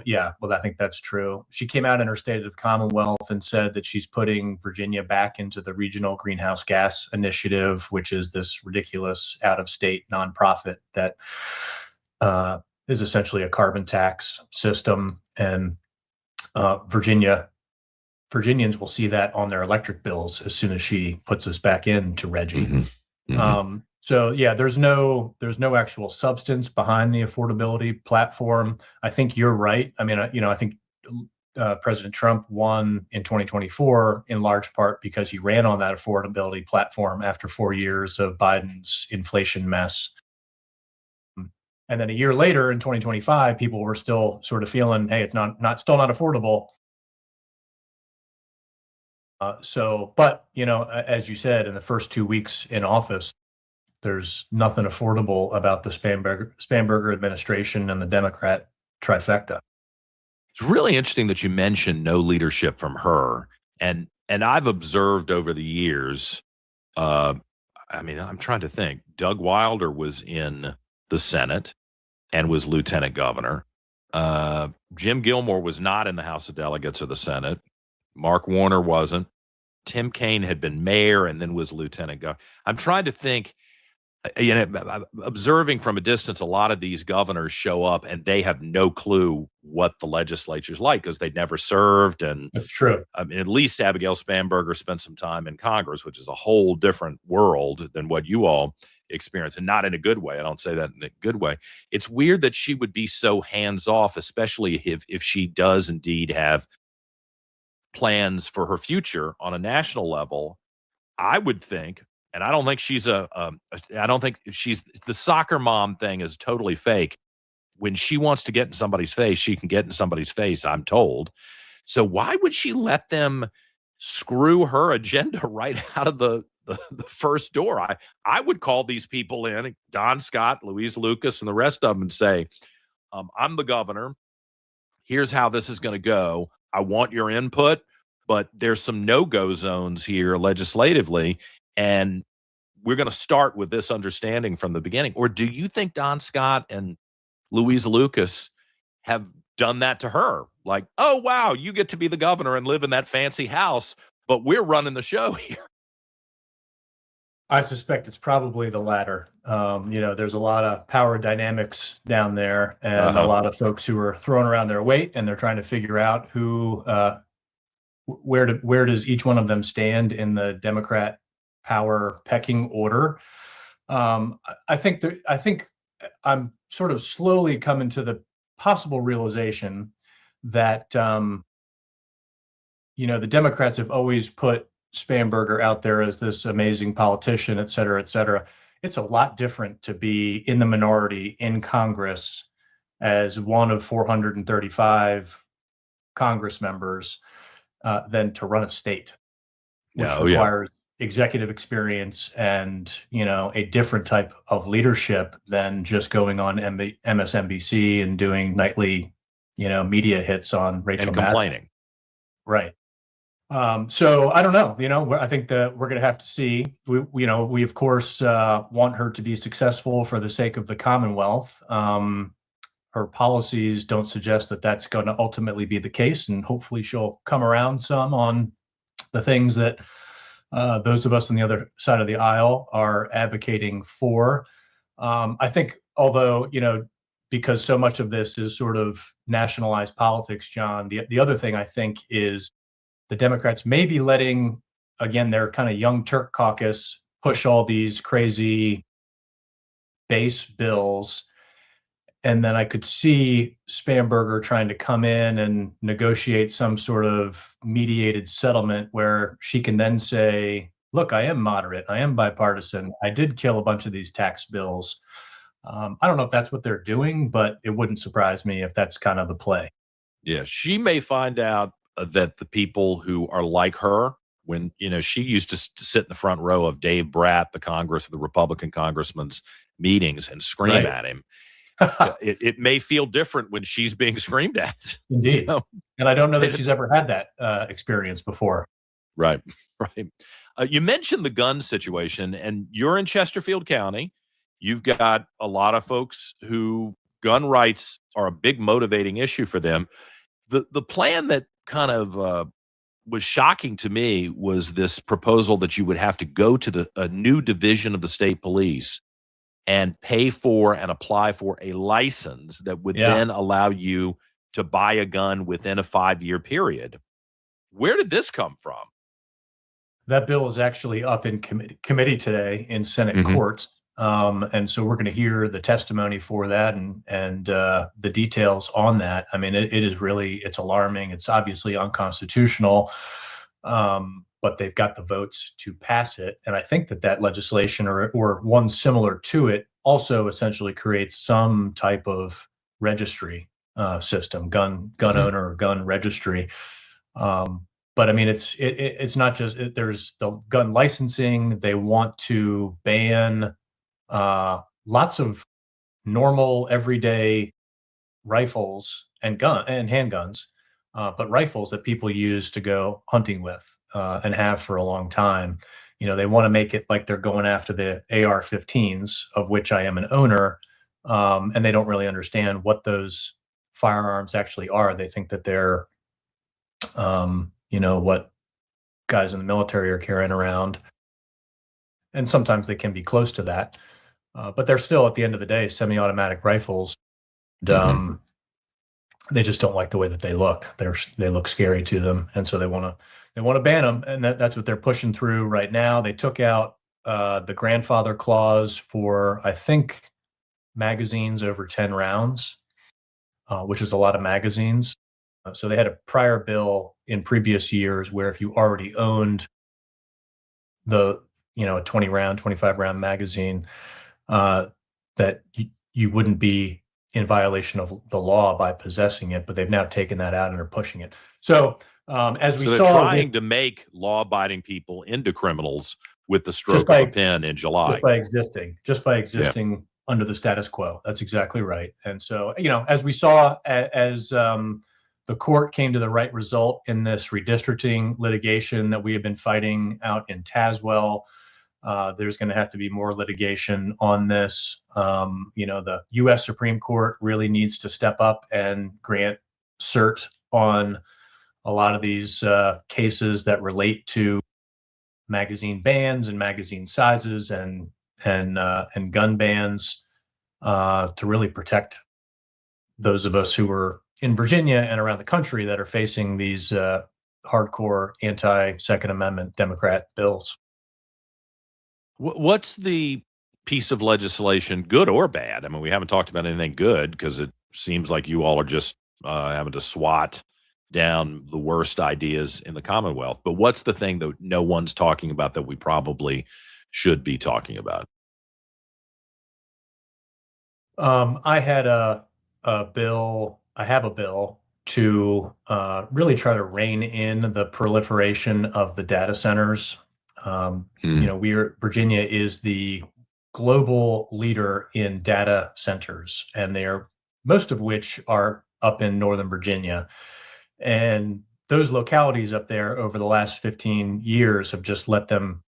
Yeah, well, I think that's true. She came out in her State of the Commonwealth and said that she's putting Virginia back into the Regional Greenhouse Gas Initiative, which is this ridiculous out-of-state nonprofit that is essentially a carbon tax system. And Virginians will see that on their electric bills as soon as she puts us back into Reggie. So yeah, there's no actual substance behind the affordability platform. I think you're right. I mean, I think President Trump won in 2024 in large part because he ran on that affordability platform after 4 years of Biden's inflation mess. And then a year later in 2025, people were still sort of feeling, hey, it's still not affordable. But as you said, in the first 2 weeks in office, there's nothing affordable about the Spanberger administration and the Democrat trifecta. It's really interesting that you mentioned no leadership from her. And I've observed over the years, I'm trying to think. Doug Wilder was in the Senate and was lieutenant governor. Jim Gilmore was not in the House of Delegates or the Senate. Mark Warner wasn't. Tim Kaine had been mayor and then was lieutenant governor. I'm trying to think. Observing from a distance, a lot of these governors show up and they have no clue what the legislature's like because they'd never served. And that's true. I mean, at least Abigail Spanberger spent some time in Congress, which is a whole different world than what you all experience, and not in a good way. I don't say that in a good way. It's weird that she would be so hands-off, especially if she does indeed have plans for her future on a national level. I would think. And I don't think I don't think she's the soccer mom thing is totally fake. When she wants to get in somebody's face, she can get in somebody's face, I'm told. So why would she let them screw her agenda right out of the the first door. I would call these people in, Don Scott, Louise Lucas, and the rest of them, and say, I'm the governor. Here's how this is going to go. I want your input, but there's some no-go zones here legislatively, and we're going to start with this understanding from the beginning. Or do you think Don Scott and Louise Lucas have done that to her? Like, oh, wow, you get to be the governor and live in that fancy house, but we're running the show here. I suspect it's probably the latter. There's a lot of power dynamics down there, and a lot of folks who are throwing around their weight, and they're trying to figure out where does each one of them stand in the Democrat power pecking order. I think I'm sort of slowly coming to the possible realization that the Democrats have always put Spanberger out there as this amazing politician, et cetera, et cetera. It's a lot different to be in the minority in Congress as one of 435 Congress members than to run a state, which requires executive experience and, a different type of leadership than just going on MSNBC and doing nightly, media hits on Rachel and Maddow. Complaining. Right. So I don't know, I think that we're going to have to see. We of course want her to be successful for the sake of the Commonwealth. Her policies don't suggest that that's going to ultimately be the case, and hopefully she'll come around some on the things that those of us on the other side of the aisle are advocating for. I think, although, because so much of this is sort of nationalized politics, John, the other thing I think is the Democrats may be letting, again, their kind of young Turk caucus push all these crazy base bills. And then I could see Spanberger trying to come in and negotiate some sort of mediated settlement where she can then say, look, I am moderate, I am bipartisan, I did kill a bunch of these tax bills. I don't know if that's what they're doing, but it wouldn't surprise me if that's kind of the play. Yeah, she may find out that the people who are like her, when, she used to sit in the front row of Dave Bratt, the Republican congressman's meetings, and scream at him. It may feel different when she's being screamed at. Indeed. And I don't know that she's ever had that experience before. Right. You mentioned the gun situation, and you're in Chesterfield County. You've got a lot of folks who gun rights are a big motivating issue for them. The plan that kind of was shocking to me was this proposal that you would have to go to a new division of the state police and pay for and apply for a license that would then allow you to buy a gun within a 5-year period. Where did this come from? That bill is actually up in committee today in Senate courts. And so we're going to hear the testimony for that and the details on that. I mean, it's alarming. It's obviously unconstitutional, but they've got the votes to pass it. And I think that legislation or one similar to it also essentially creates some type of registry system, gun owner or gun registry. But I mean, it's not just there's the gun licensing. They want to ban lots of normal everyday rifles and handguns, but rifles that people use to go hunting with and have for a long time. They want to make it like they're going after the AR-15s, of which I am an owner, and they don't really understand what those firearms actually are. They think that they're, what guys in the military are carrying around, and sometimes they can be close to that. But they're still, at the end of the day, semi-automatic rifles. They just don't like the way that they look. They look scary to them, and so they want to ban them, and that's what they're pushing through right now. They took out the grandfather clause for, I think, magazines over 10 rounds, which is a lot of magazines. So they had a prior bill in previous years where if you already owned a 20 round, 25 round magazine, that you wouldn't be in violation of the law by possessing it, but they've now taken that out and are pushing it. So they're trying to make law-abiding people into criminals with the stroke of a pen in July. Just by existing under the status quo. That's exactly right. And so, as we saw, as the court came to the right result in this redistricting litigation that we have been fighting out in Tazewell, there's going to have to be more litigation on this. The U.S. Supreme Court really needs to step up and grant cert on a lot of these cases that relate to magazine bans and magazine sizes and gun bans to really protect those of us who are in Virginia and around the country that are facing these hardcore anti-Second Amendment Democrat bills. What's the piece of legislation, good or bad? I mean, we haven't talked about anything good because it seems like you all are just having to swat down the worst ideas in the Commonwealth. But what's the thing that no one's talking about that we probably should be talking about? I have a bill to really try to rein in the proliferation of the data centers. Virginia is the global leader in data centers, and most of which are up in Northern Virginia. And those localities up there over the last 15 years have just let them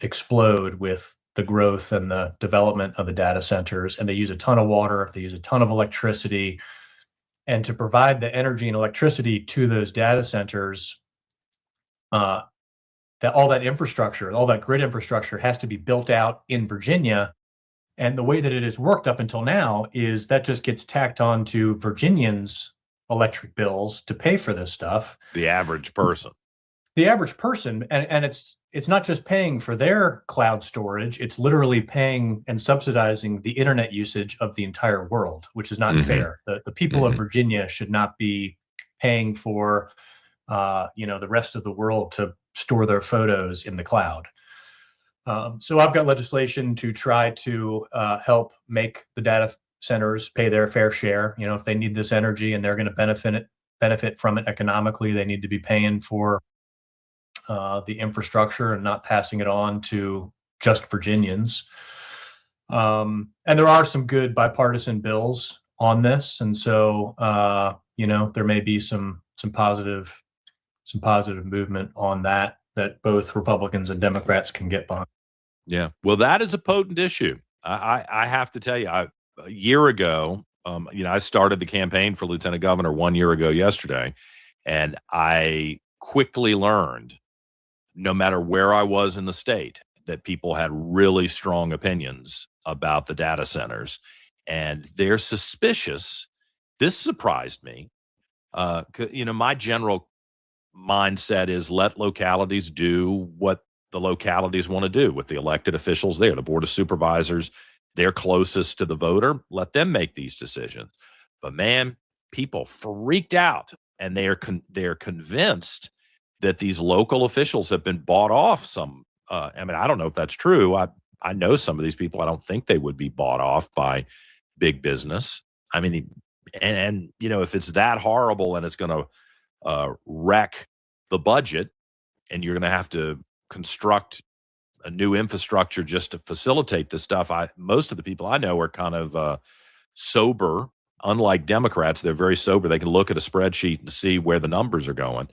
explode with the growth and the development of the data centers. And they use a ton of water, they use a ton of electricity. And to provide the energy and electricity to those data centers, that all that infrastructure, all that grid infrastructure has to be built out in Virginia. And the way that it has worked up until now is that just gets tacked on to Virginians' electric bills to pay for this stuff. The average person. And it's not just paying for their cloud storage, it's literally paying and subsidizing the internet usage of the entire world, which is not fair. The people of Virginia should not be paying for the rest of the world to store their photos in the cloud. So I've got legislation to try to help make the data centers pay their fair share. If they need this energy and they're going to benefit from it economically, they need to be paying for the infrastructure and not passing it on to just Virginians. And there are some good bipartisan bills on this, and so there may be some positive movement on that both Republicans and Democrats can get behind. Yeah, well, that is a potent issue. I have to tell you, a year ago, I started the campaign for lieutenant governor 1 year ago yesterday, and I quickly learned, no matter where I was in the state, that people had really strong opinions about the data centers, and they're suspicious. This surprised me. My general mindset is let localities do what the localities want to do with the elected officials there, the Board of Supervisors. They're closest to the voter. Let them make these decisions. But man, people freaked out, and they're convinced that these local officials have been bought off. I don't know if that's true. I know some of these people. I don't think they would be bought off by big business. I mean, and if it's that horrible and it's going to wreck the budget, and you're going to have to construct a new infrastructure just to facilitate this stuff. Most of the people I know are kind of sober. Unlike Democrats, they're very sober. They can look at a spreadsheet and see where the numbers are going.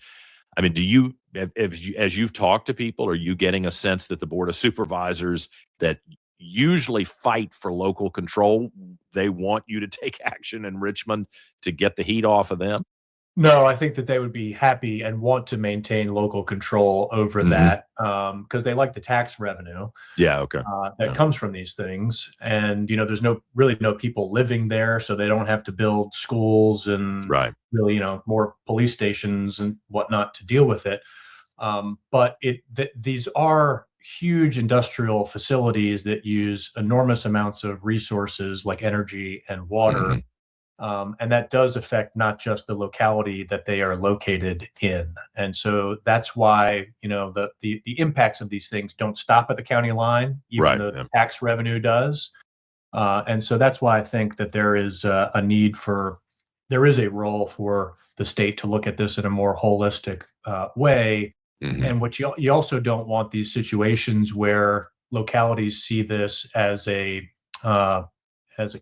I mean, as you've talked to people, are you getting a sense that the Board of Supervisors that usually fight for local control, they want you to take action in Richmond to get the heat off of them? No, I think that they would be happy and want to maintain local control over that because they like the tax revenue. Yeah, okay. That comes from these things, and there's really no people living there, so they don't have to build schools and really more police stations and whatnot to deal with it. But these are huge industrial facilities that use enormous amounts of resources like energy and water. And that does affect not just the locality that they are located in. And so that's why, the impacts of these things don't stop at the county line, even though the tax revenue does. And so that's why I think that there is a role for the state to look at this in a more holistic way And what you also don't want these situations where localities see this as a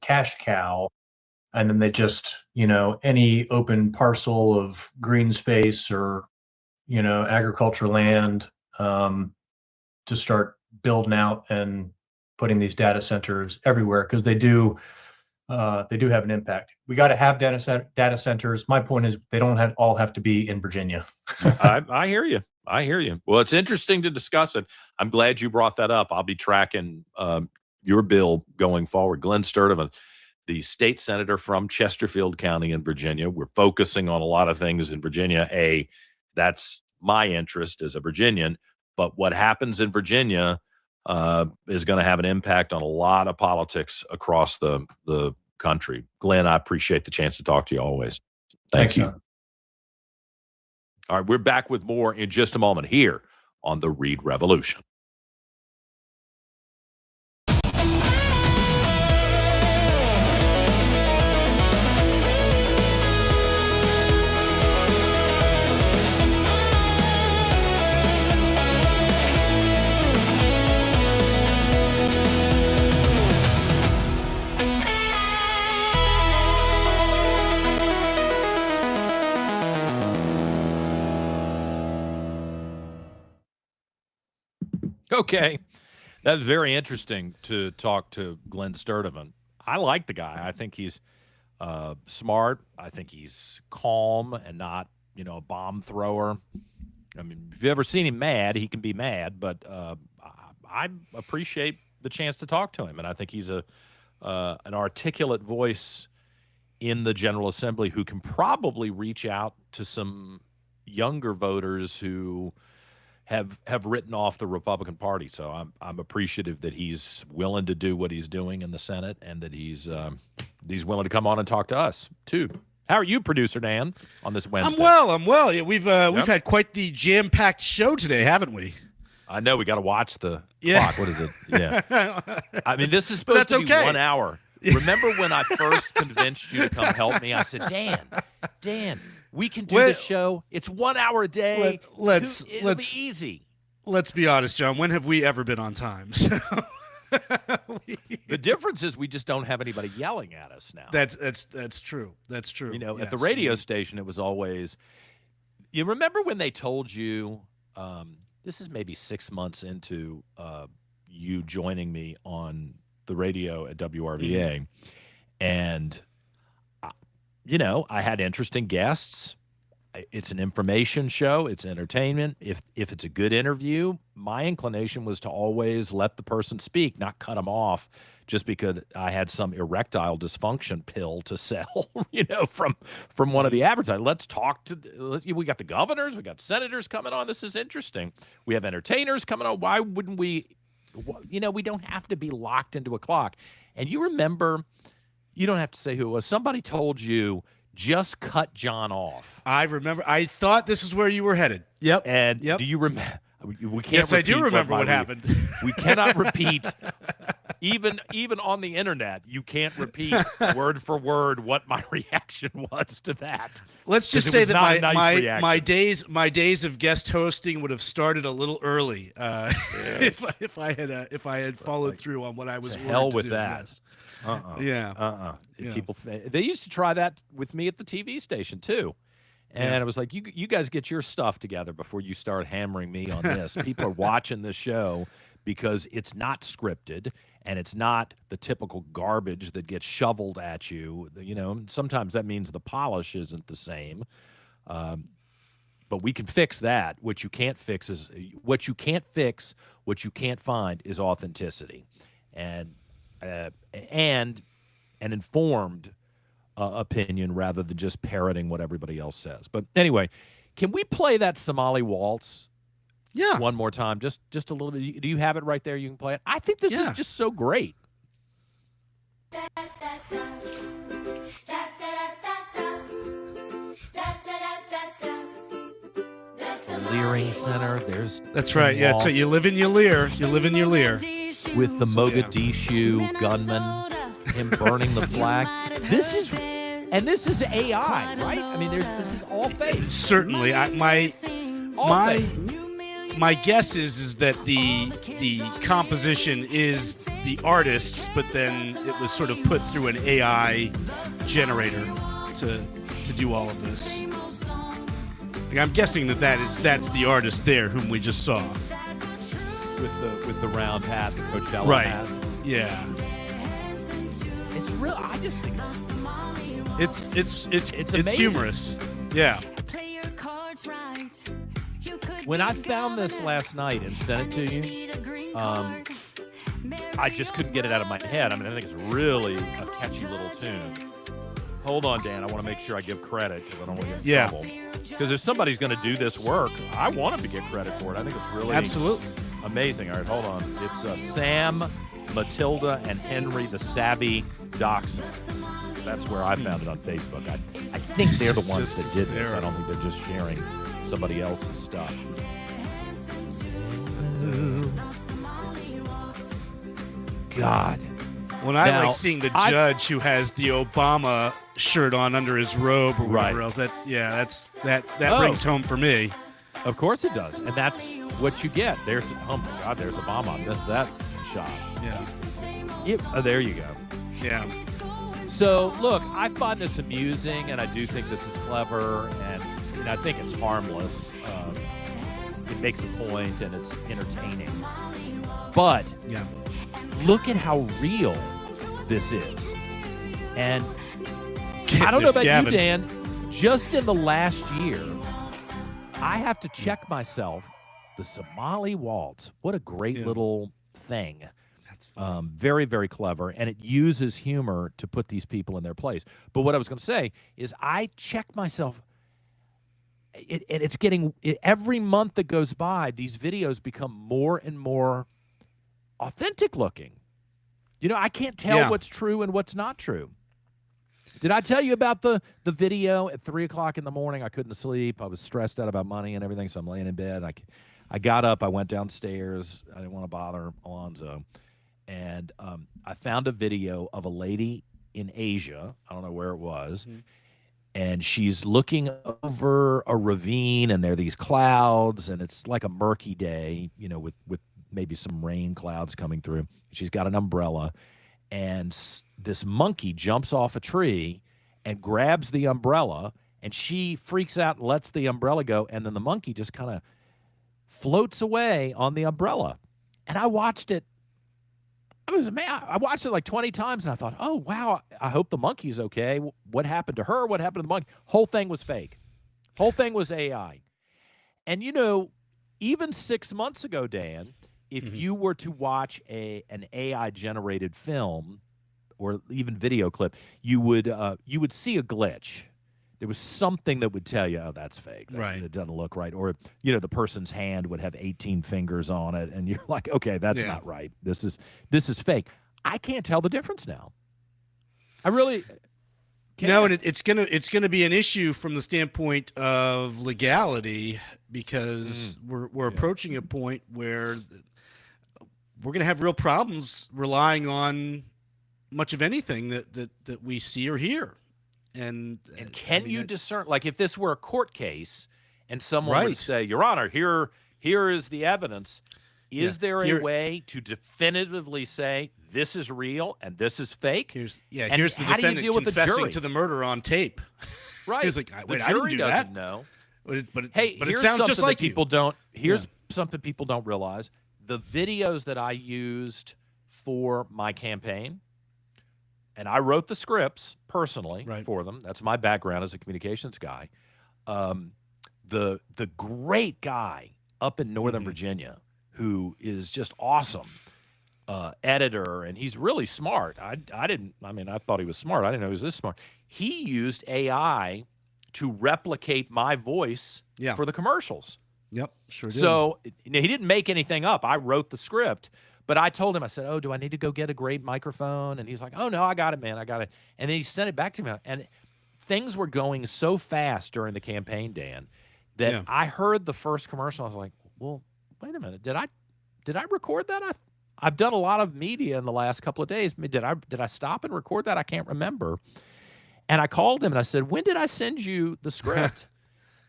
cash cow, and then they just, any open parcel of green space or, agriculture land, to start building out and putting these data centers everywhere, because they do have an impact. We got to have data centers. My point is they don't all have to be in Virginia. I hear you. I hear you. Well, it's interesting to discuss it. I'm glad you brought that up. I'll be tracking your bill going forward. Glenn Sturtevant, the state senator from Chesterfield County in Virginia. We're focusing on a lot of things in Virginia. That's my interest as a Virginian. But what happens in Virginia is going to have an impact on a lot of politics across the country. Glenn, I appreciate the chance to talk to you always. Thank you. John. All right, we're back with more in just a moment here on the Reid Revolution. Okay. That's very interesting to talk to Glenn Sturtevant. I like the guy. I think he's smart. I think he's calm and not, a bomb thrower. I mean, if you've ever seen him mad, he can be mad, but I appreciate the chance to talk to him. And I think he's an articulate voice in the General Assembly who can probably reach out to some younger voters who have written off the Republican Party. So I'm appreciative that he's willing to do what he's doing in the Senate, and that he's willing to come on and talk to us too. How are you, producer Dan, on this Wednesday? I'm well. Yeah, we've had quite the jam-packed show today, haven't we? I know. We got to watch the clock. What is it? Yeah. I mean, this is supposed to be 1 hour. Remember when I first convinced you to come help me? I said, Dan, we can do this show. It's 1 hour a day. It'll be easy. Let's be honest, John. When have we ever been on time? The difference is we just don't have anybody yelling at us now. That's true. That's true. At the radio station, it was always. You remember when they told you? This is maybe 6 months into you joining me on the radio at WRVA, and I had interesting guests. It's an information show. It's entertainment. If it's a good interview, my inclination was to always let the person speak, not cut them off just because I had some erectile dysfunction pill to sell, from one of the advertisers. Let's talk we got the governors, we got senators coming on. This is interesting. We have entertainers coming on. Why wouldn't we, we don't have to be locked into a clock. And you remember, you don't have to say who it was. Somebody told you, just cut John off. I remember. I thought this is where you were headed. Yep. And do you remember? We can't. Yes, I do remember what happened. We cannot repeat, even on the internet. You can't repeat word for word what my reaction was to that. Let's just say that my days of guest hosting would have started a little early if I had followed through on what I was. To hell with that. Yes. Yeah. People they used to try that with me at the TV station too. And I was like, you guys get your stuff together before you start hammering me on this. People are watching this show because it's not scripted and it's not the typical garbage that gets shoveled at you. Sometimes that means the polish isn't the same. But we can fix that. What you can't fix, what you can't find is authenticity. And an informed opinion rather than just parroting what everybody else says. But anyway, can we play that Somali waltz? Yeah. One more time, just a little bit. Do you have it right there? You can play it. I think this is just so great. Leering Center. That's right. Yeah, so you live in your leer. You live in your leer. With the Mogadishu gunman, him burning the flag. This is AI, right? I mean, this is all fake. Certainly, my guess is that the composition is the artist's, but then it was sort of put through an AI generator to do all of this. Like, I'm guessing that's the artist there whom we just saw with the round hat, the Coachella hat. Yeah. It's real. I just think it's humorous. Yeah. When I found this last night and sent it to you, I just couldn't get it out of my head. I mean, I think it's really a catchy little tune. Hold on, Dan. I want to make sure I give credit because I don't want to get in trouble. Because if somebody's going to do this work, I want them to get credit for it. I think it's really amazing. All right, hold on. It's Sam, Matilda, and Henry the Savvy Dachshunds. That's where I found it on Facebook. I think they're the ones that did this. I don't think they're just sharing somebody else's stuff. God. When I like seeing the judge who has the Obama shirt on under his robe or whatever else, that brings home for me. Of course it does. And that's what you get. There's Obama. I missed that shot. Yeah. There you go. Yeah. So, look, I find this amusing, and I do think this is clever, and I think it's harmless. It makes a point, and it's entertaining. But look at how real this is. And I don't know about you, Dan, just in the last year, I have to check myself. The Somali waltz, what a great little thing. Very, very clever, and it uses humor to put these people in their place. But what I was going to say is I check myself, and it's getting every month that goes by, these videos become more and more authentic looking. You know, I can't tell what's true and what's not true. Did I tell you about the video at 3 o'clock in the morning? I couldn't sleep. I was stressed out about money and everything, so I'm laying in bed. I got up. I went downstairs. I didn't want to bother Alonzo. And I found a video of a lady in Asia. I don't know where it was. Mm-hmm. And she's looking over a ravine, and there are these clouds, and it's like a murky day, you know, with maybe some rain clouds coming through. She's got an umbrella, and this monkey jumps off a tree and grabs the umbrella, and she freaks out and lets the umbrella go, and then the monkey just kind of floats away on the umbrella. And I watched it. I watched it like 20 times, and I thought, oh, wow, I hope the monkey's okay. What happened to her? What happened to the monkey? Whole thing was fake. Whole thing was AI. And, you know, even 6 months ago, Dan, if you were to watch an AI-generated film or even video clip, you would see a glitch. There was something that would tell you, oh, that's fake. Right. It doesn't look right. Or, you know, the person's hand would have 18 fingers on it, and you're like, okay, that's not right. This is fake. I can't tell the difference now. I really can't. No, and it's gonna be an issue from the standpoint of legality, because we're approaching a point where we're gonna have real problems relying on much of anything that we see or hear. And can you discern, like, if this were a court case and someone would say, Your Honor, here is the evidence, is there a way to definitively say this is real and this is fake? Here's the defendant confessing to the murder on tape. Right. He's like, wait, I didn't do that. Know. But here's it sounds just like people don't. Here's something people don't realize: the videos that I used for my campaign. And I wrote the scripts personally for them. That's my background as a communications guy. The great guy up in Northern Virginia who is just awesome, editor, and he's really smart. I thought he was smart. I didn't know he was this smart. He used AI to replicate my voice for the commercials. Yep, sure did. So he didn't make anything up. I wrote the script. But I told him, I said, oh, do I need to go get a great microphone? And he's like, oh, no, I got it, man. I got it. And then he sent it back to me. And things were going so fast during the campaign, Dan, that I heard the first commercial. I was like, well, wait a minute. Did I record that? I've done a lot of media in the last couple of days. Did I stop and record that? I can't remember. And I called him and I said, when did I send you the script?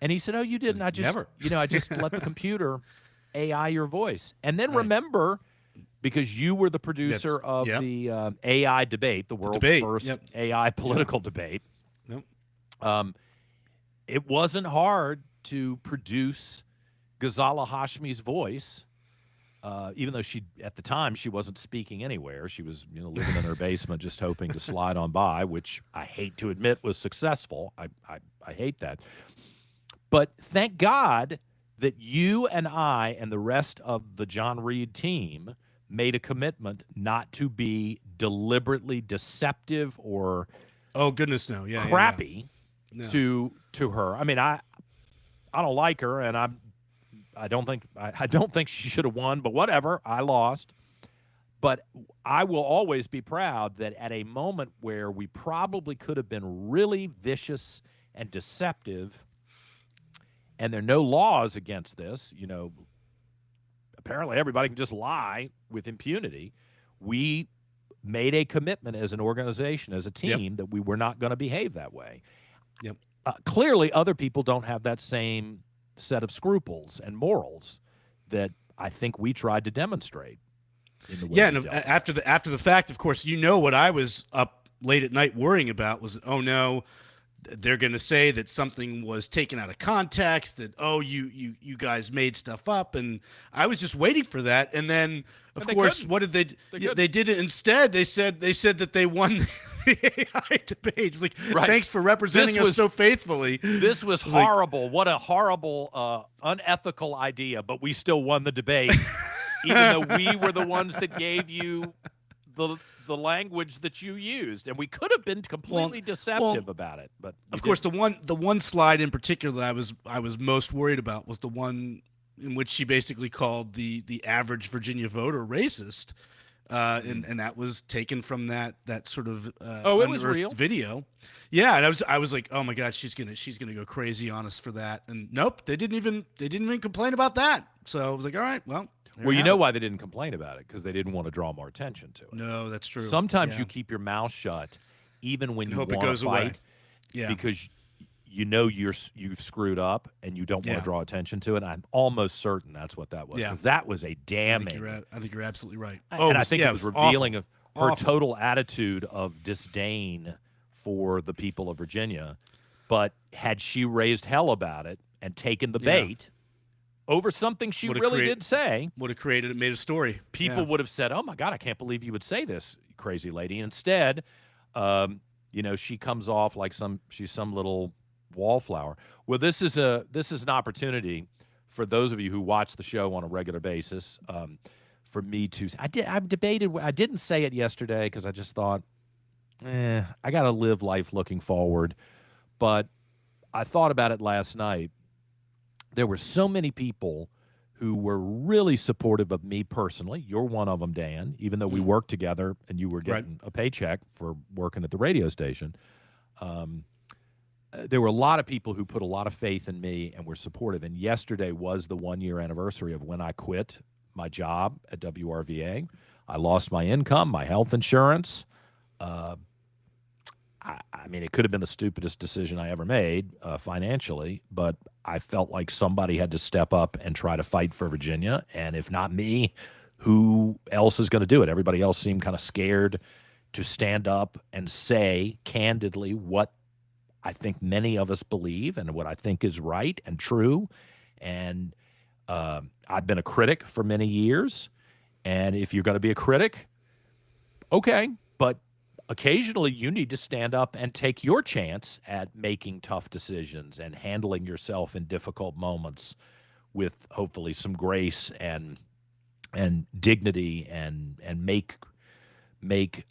And he said, oh, you didn't. I just, I just let the computer AI your voice. And then remember, because you were the producer of the AI debate, the world's first AI political debate. It wasn't hard to produce Ghazala Hashmi's voice, even though at the time she wasn't speaking anywhere. She was living in her basement just hoping to slide on by, which I hate to admit was successful. I hate that. But thank God that you and I and the rest of the John Reid team made a commitment not to be deliberately deceptive or crappy to her. I mean, I don't like her, and I don't think she should have won, but whatever. I lost. But I will always be proud that at a moment where we probably could have been really vicious and deceptive, and there are no laws against this, apparently everybody can just lie with impunity. We made a commitment as an organization, as a team, that we were not going to behave that way. Clearly, other people don't have that same set of scruples and morals that I think we tried to demonstrate. In the way and after the fact, of course, what I was up late at night worrying about was, oh no, they're going to say that something was taken out of context, that you guys made stuff up, and I was just waiting for that. And then of course, what did they did it instead. They said that they won the AI debate. Like, thanks for representing us so faithfully. This was horrible. What a horrible, unethical idea, but we still won the debate, even though we were the ones that gave you the language that you used, and we could have been completely deceptive about it. But of course, the one slide in particular that I was most worried about was the one in which she basically called the average Virginia voter racist, and that was taken from that sort of it was real video. Yeah, and I was like, oh my God, she's gonna go crazy on us for that. And nope, they didn't even complain about that. So I was like, all right, well. Well, you know why they didn't complain about it? Because they didn't want to draw more attention to it. No, that's true. Sometimes you keep your mouth shut, even when you want to fight, because you've screwed up and you don't want to draw attention to it. I'm almost certain that's what that was. That was a damning. I think you're absolutely right. And I think it was revealing of her total attitude of disdain for the people of Virginia. But had she raised hell about it and taken the bait over something she really did say, would have made a story. People would have said, "Oh my God, I can't believe you would say this, crazy lady." Instead, she comes off like she's some little wallflower. Well, this is an opportunity for those of you who watch the show on a regular basis, for me to. I debated. I didn't say it yesterday because I just thought, I got to live life looking forward. But I thought about it last night. There were so many people who were really supportive of me personally. You're one of them, Dan, even though we worked together and you were getting a paycheck for working at the radio station. There were a lot of people who put a lot of faith in me and were supportive. And yesterday was the 1-year anniversary of when I quit my job at WRVA. I lost my income, my health insurance. I mean, it could have been the stupidest decision I ever made financially, but I felt like somebody had to step up and try to fight for Virginia. And if not me, who else is going to do it? Everybody else seemed kind of scared to stand up and say candidly what I think many of us believe and what I think is right and true. And I've been a critic for many years. And if you're going to be a critic, okay, but occasionally you need to stand up and take your chance at making tough decisions and handling yourself in difficult moments with hopefully some grace and dignity and make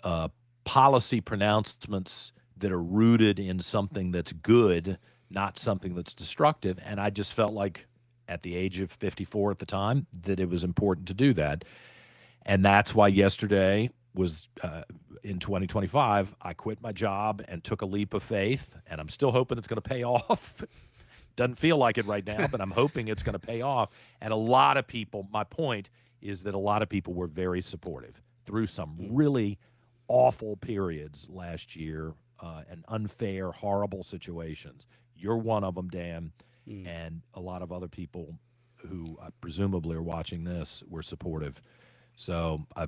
policy pronouncements that are rooted in something that's good, not something that's destructive. And I just felt like at the age of 54 at the time that it was important to do that. And that's why yesterday was in 2025, I quit my job and took a leap of faith, and I'm still hoping it's going to pay off. Doesn't feel like it right now, but I'm hoping it's going to pay off. And a lot of people, my point is that a lot of people were very supportive through some really awful periods last year and unfair, horrible situations. You're one of them, Dan, and a lot of other people who presumably are watching this were supportive. So I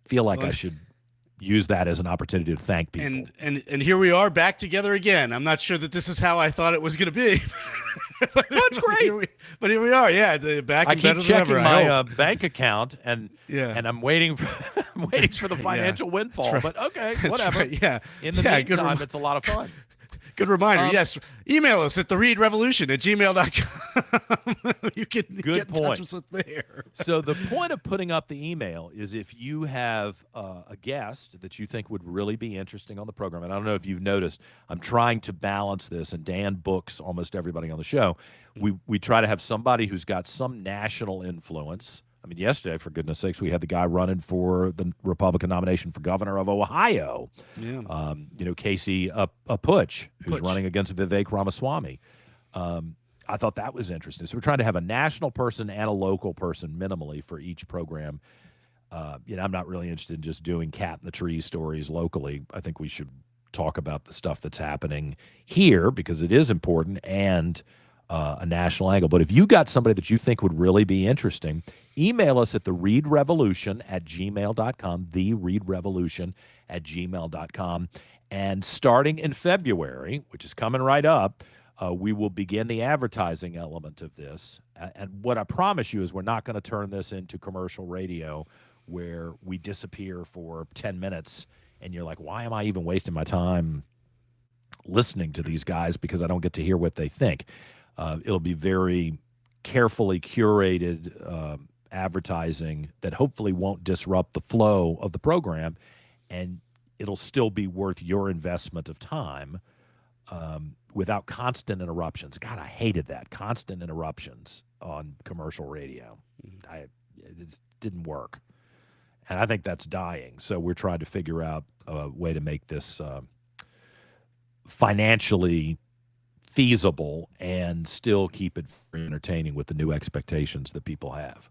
feel like I should use that as an opportunity to thank people. And here we are back together again. I'm not sure that this is how I thought it was going to be. That's great. But here we are. Yeah, back. I keep checking my bank account, and yeah, and I'm waiting for the financial windfall. Right. But okay, whatever. Right. Yeah. In the meantime, it's a lot of fun. Good reminder. Yes. Email us at thereedrevolution@gmail.com. You can get in touch with us there. So the point of putting up the email is if you have a guest that you think would really be interesting on the program, and I don't know if you've noticed, I'm trying to balance this, and Dan books almost everybody on the show. We try to have somebody who's got some national influence. I mean, yesterday, for goodness sakes, we had the guy running for the Republican nomination for governor of Ohio. Yeah. Casey Putsch, who's running against Vivek Ramaswamy. I thought that was interesting. So we're trying to have a national person and a local person minimally for each program. I'm not really interested in just doing cat in the tree stories locally. I think we should talk about the stuff that's happening here because it is important and a national angle. But if you got somebody that you think would really be interesting, email us at thereedrevolution@gmail.com, thereedrevolution@gmail.com. And starting in February, which is coming right up, we will begin the advertising element of this. And what I promise you is we're not going to turn this into commercial radio where we disappear for 10 minutes and you're like, why am I even wasting my time listening to these guys because I don't get to hear what they think. It'll be very carefully curated advertising that hopefully won't disrupt the flow of the program, and it'll still be worth your investment of time without constant interruptions. God, I hated that. Constant interruptions on commercial radio. It just didn't work. And I think that's dying. So we're trying to figure out a way to make this financially feasible and still keep it very entertaining with the new expectations that people have.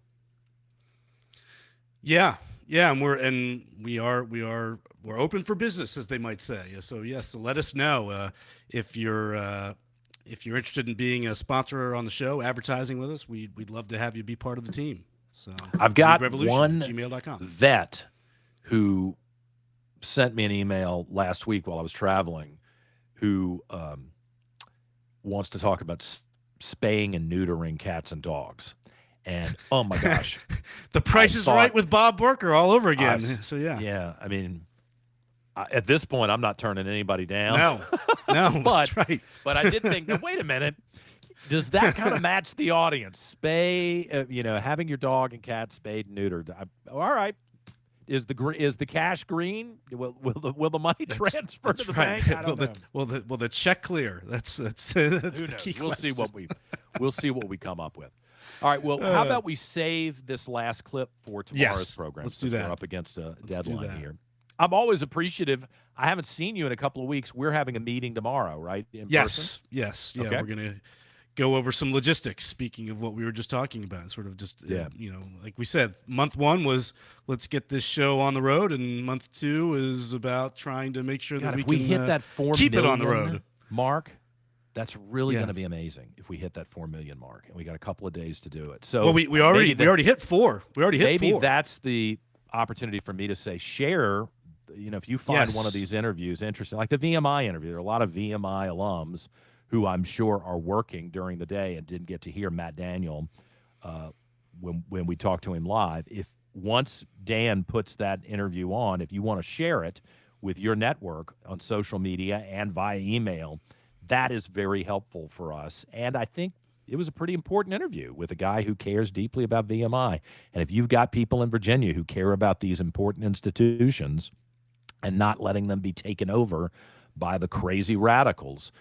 Yeah, and we're open for business, as they might say. So yes, so let us know if you're interested in being a sponsor on the show, advertising with us. We'd love to have you be part of the team. So I've got one gmail.com. vet who sent me an email last week while I was traveling, who wants to talk about spaying and neutering cats and dogs. And oh my gosh, The Price is Right with Bob Barker all over again. So yeah. I mean, at this point, I'm not turning anybody down. No, that's right. But I did think, wait a minute, does that kind of match the audience? Spay, having your dog and cat spayed and neutered. All right. Is the cash green? Will the money transfer to the bank? I don't know. Will the check clear? That's the key question. We'll see what we come up with. All right. Well, how about we save this last clip for tomorrow's program? Let's do that. We're up against a deadline here. I'm always appreciative. I haven't seen you in a couple of weeks. We're having a meeting tomorrow, right? In person? Yes. Yeah, okay. We're gonna go over some logistics. Speaking of what we were just talking about, sort of just like we said, month one was let's get this show on the road, and month two is about trying to make sure that we can hit that 4 keep million it on the road mark. That's really going to be amazing if we hit that 4 million mark, and we got a couple of days to do it. So we already hit 4. We already hit 4. Maybe that's the opportunity for me to say share. If you find one of these interviews interesting, like the VMI interview, there are a lot of VMI alums who I'm sure are working during the day and didn't get to hear Matt Daniel when we talked to him live. If once Dan puts that interview on, if you want to share it with your network on social media and via email, that is very helpful for us. And I think it was a pretty important interview with a guy who cares deeply about VMI. And if you've got people in Virginia who care about these important institutions and not letting them be taken over by the crazy radicals,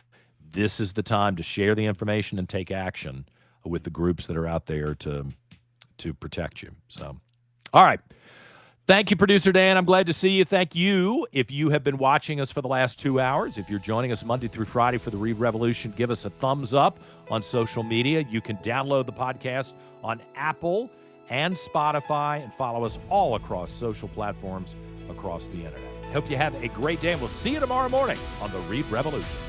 this is the time to share the information and take action with the groups that are out there to protect you. So, all right. Thank you, Producer Dan. I'm glad to see you. Thank you. If you have been watching us for the last 2 hours, if you're joining us Monday through Friday for the Reid Revolution, give us a thumbs up on social media. You can download the podcast on Apple and Spotify and follow us all across social platforms across the internet. Hope you have a great day, and we'll see you tomorrow morning on the Reid Revolution.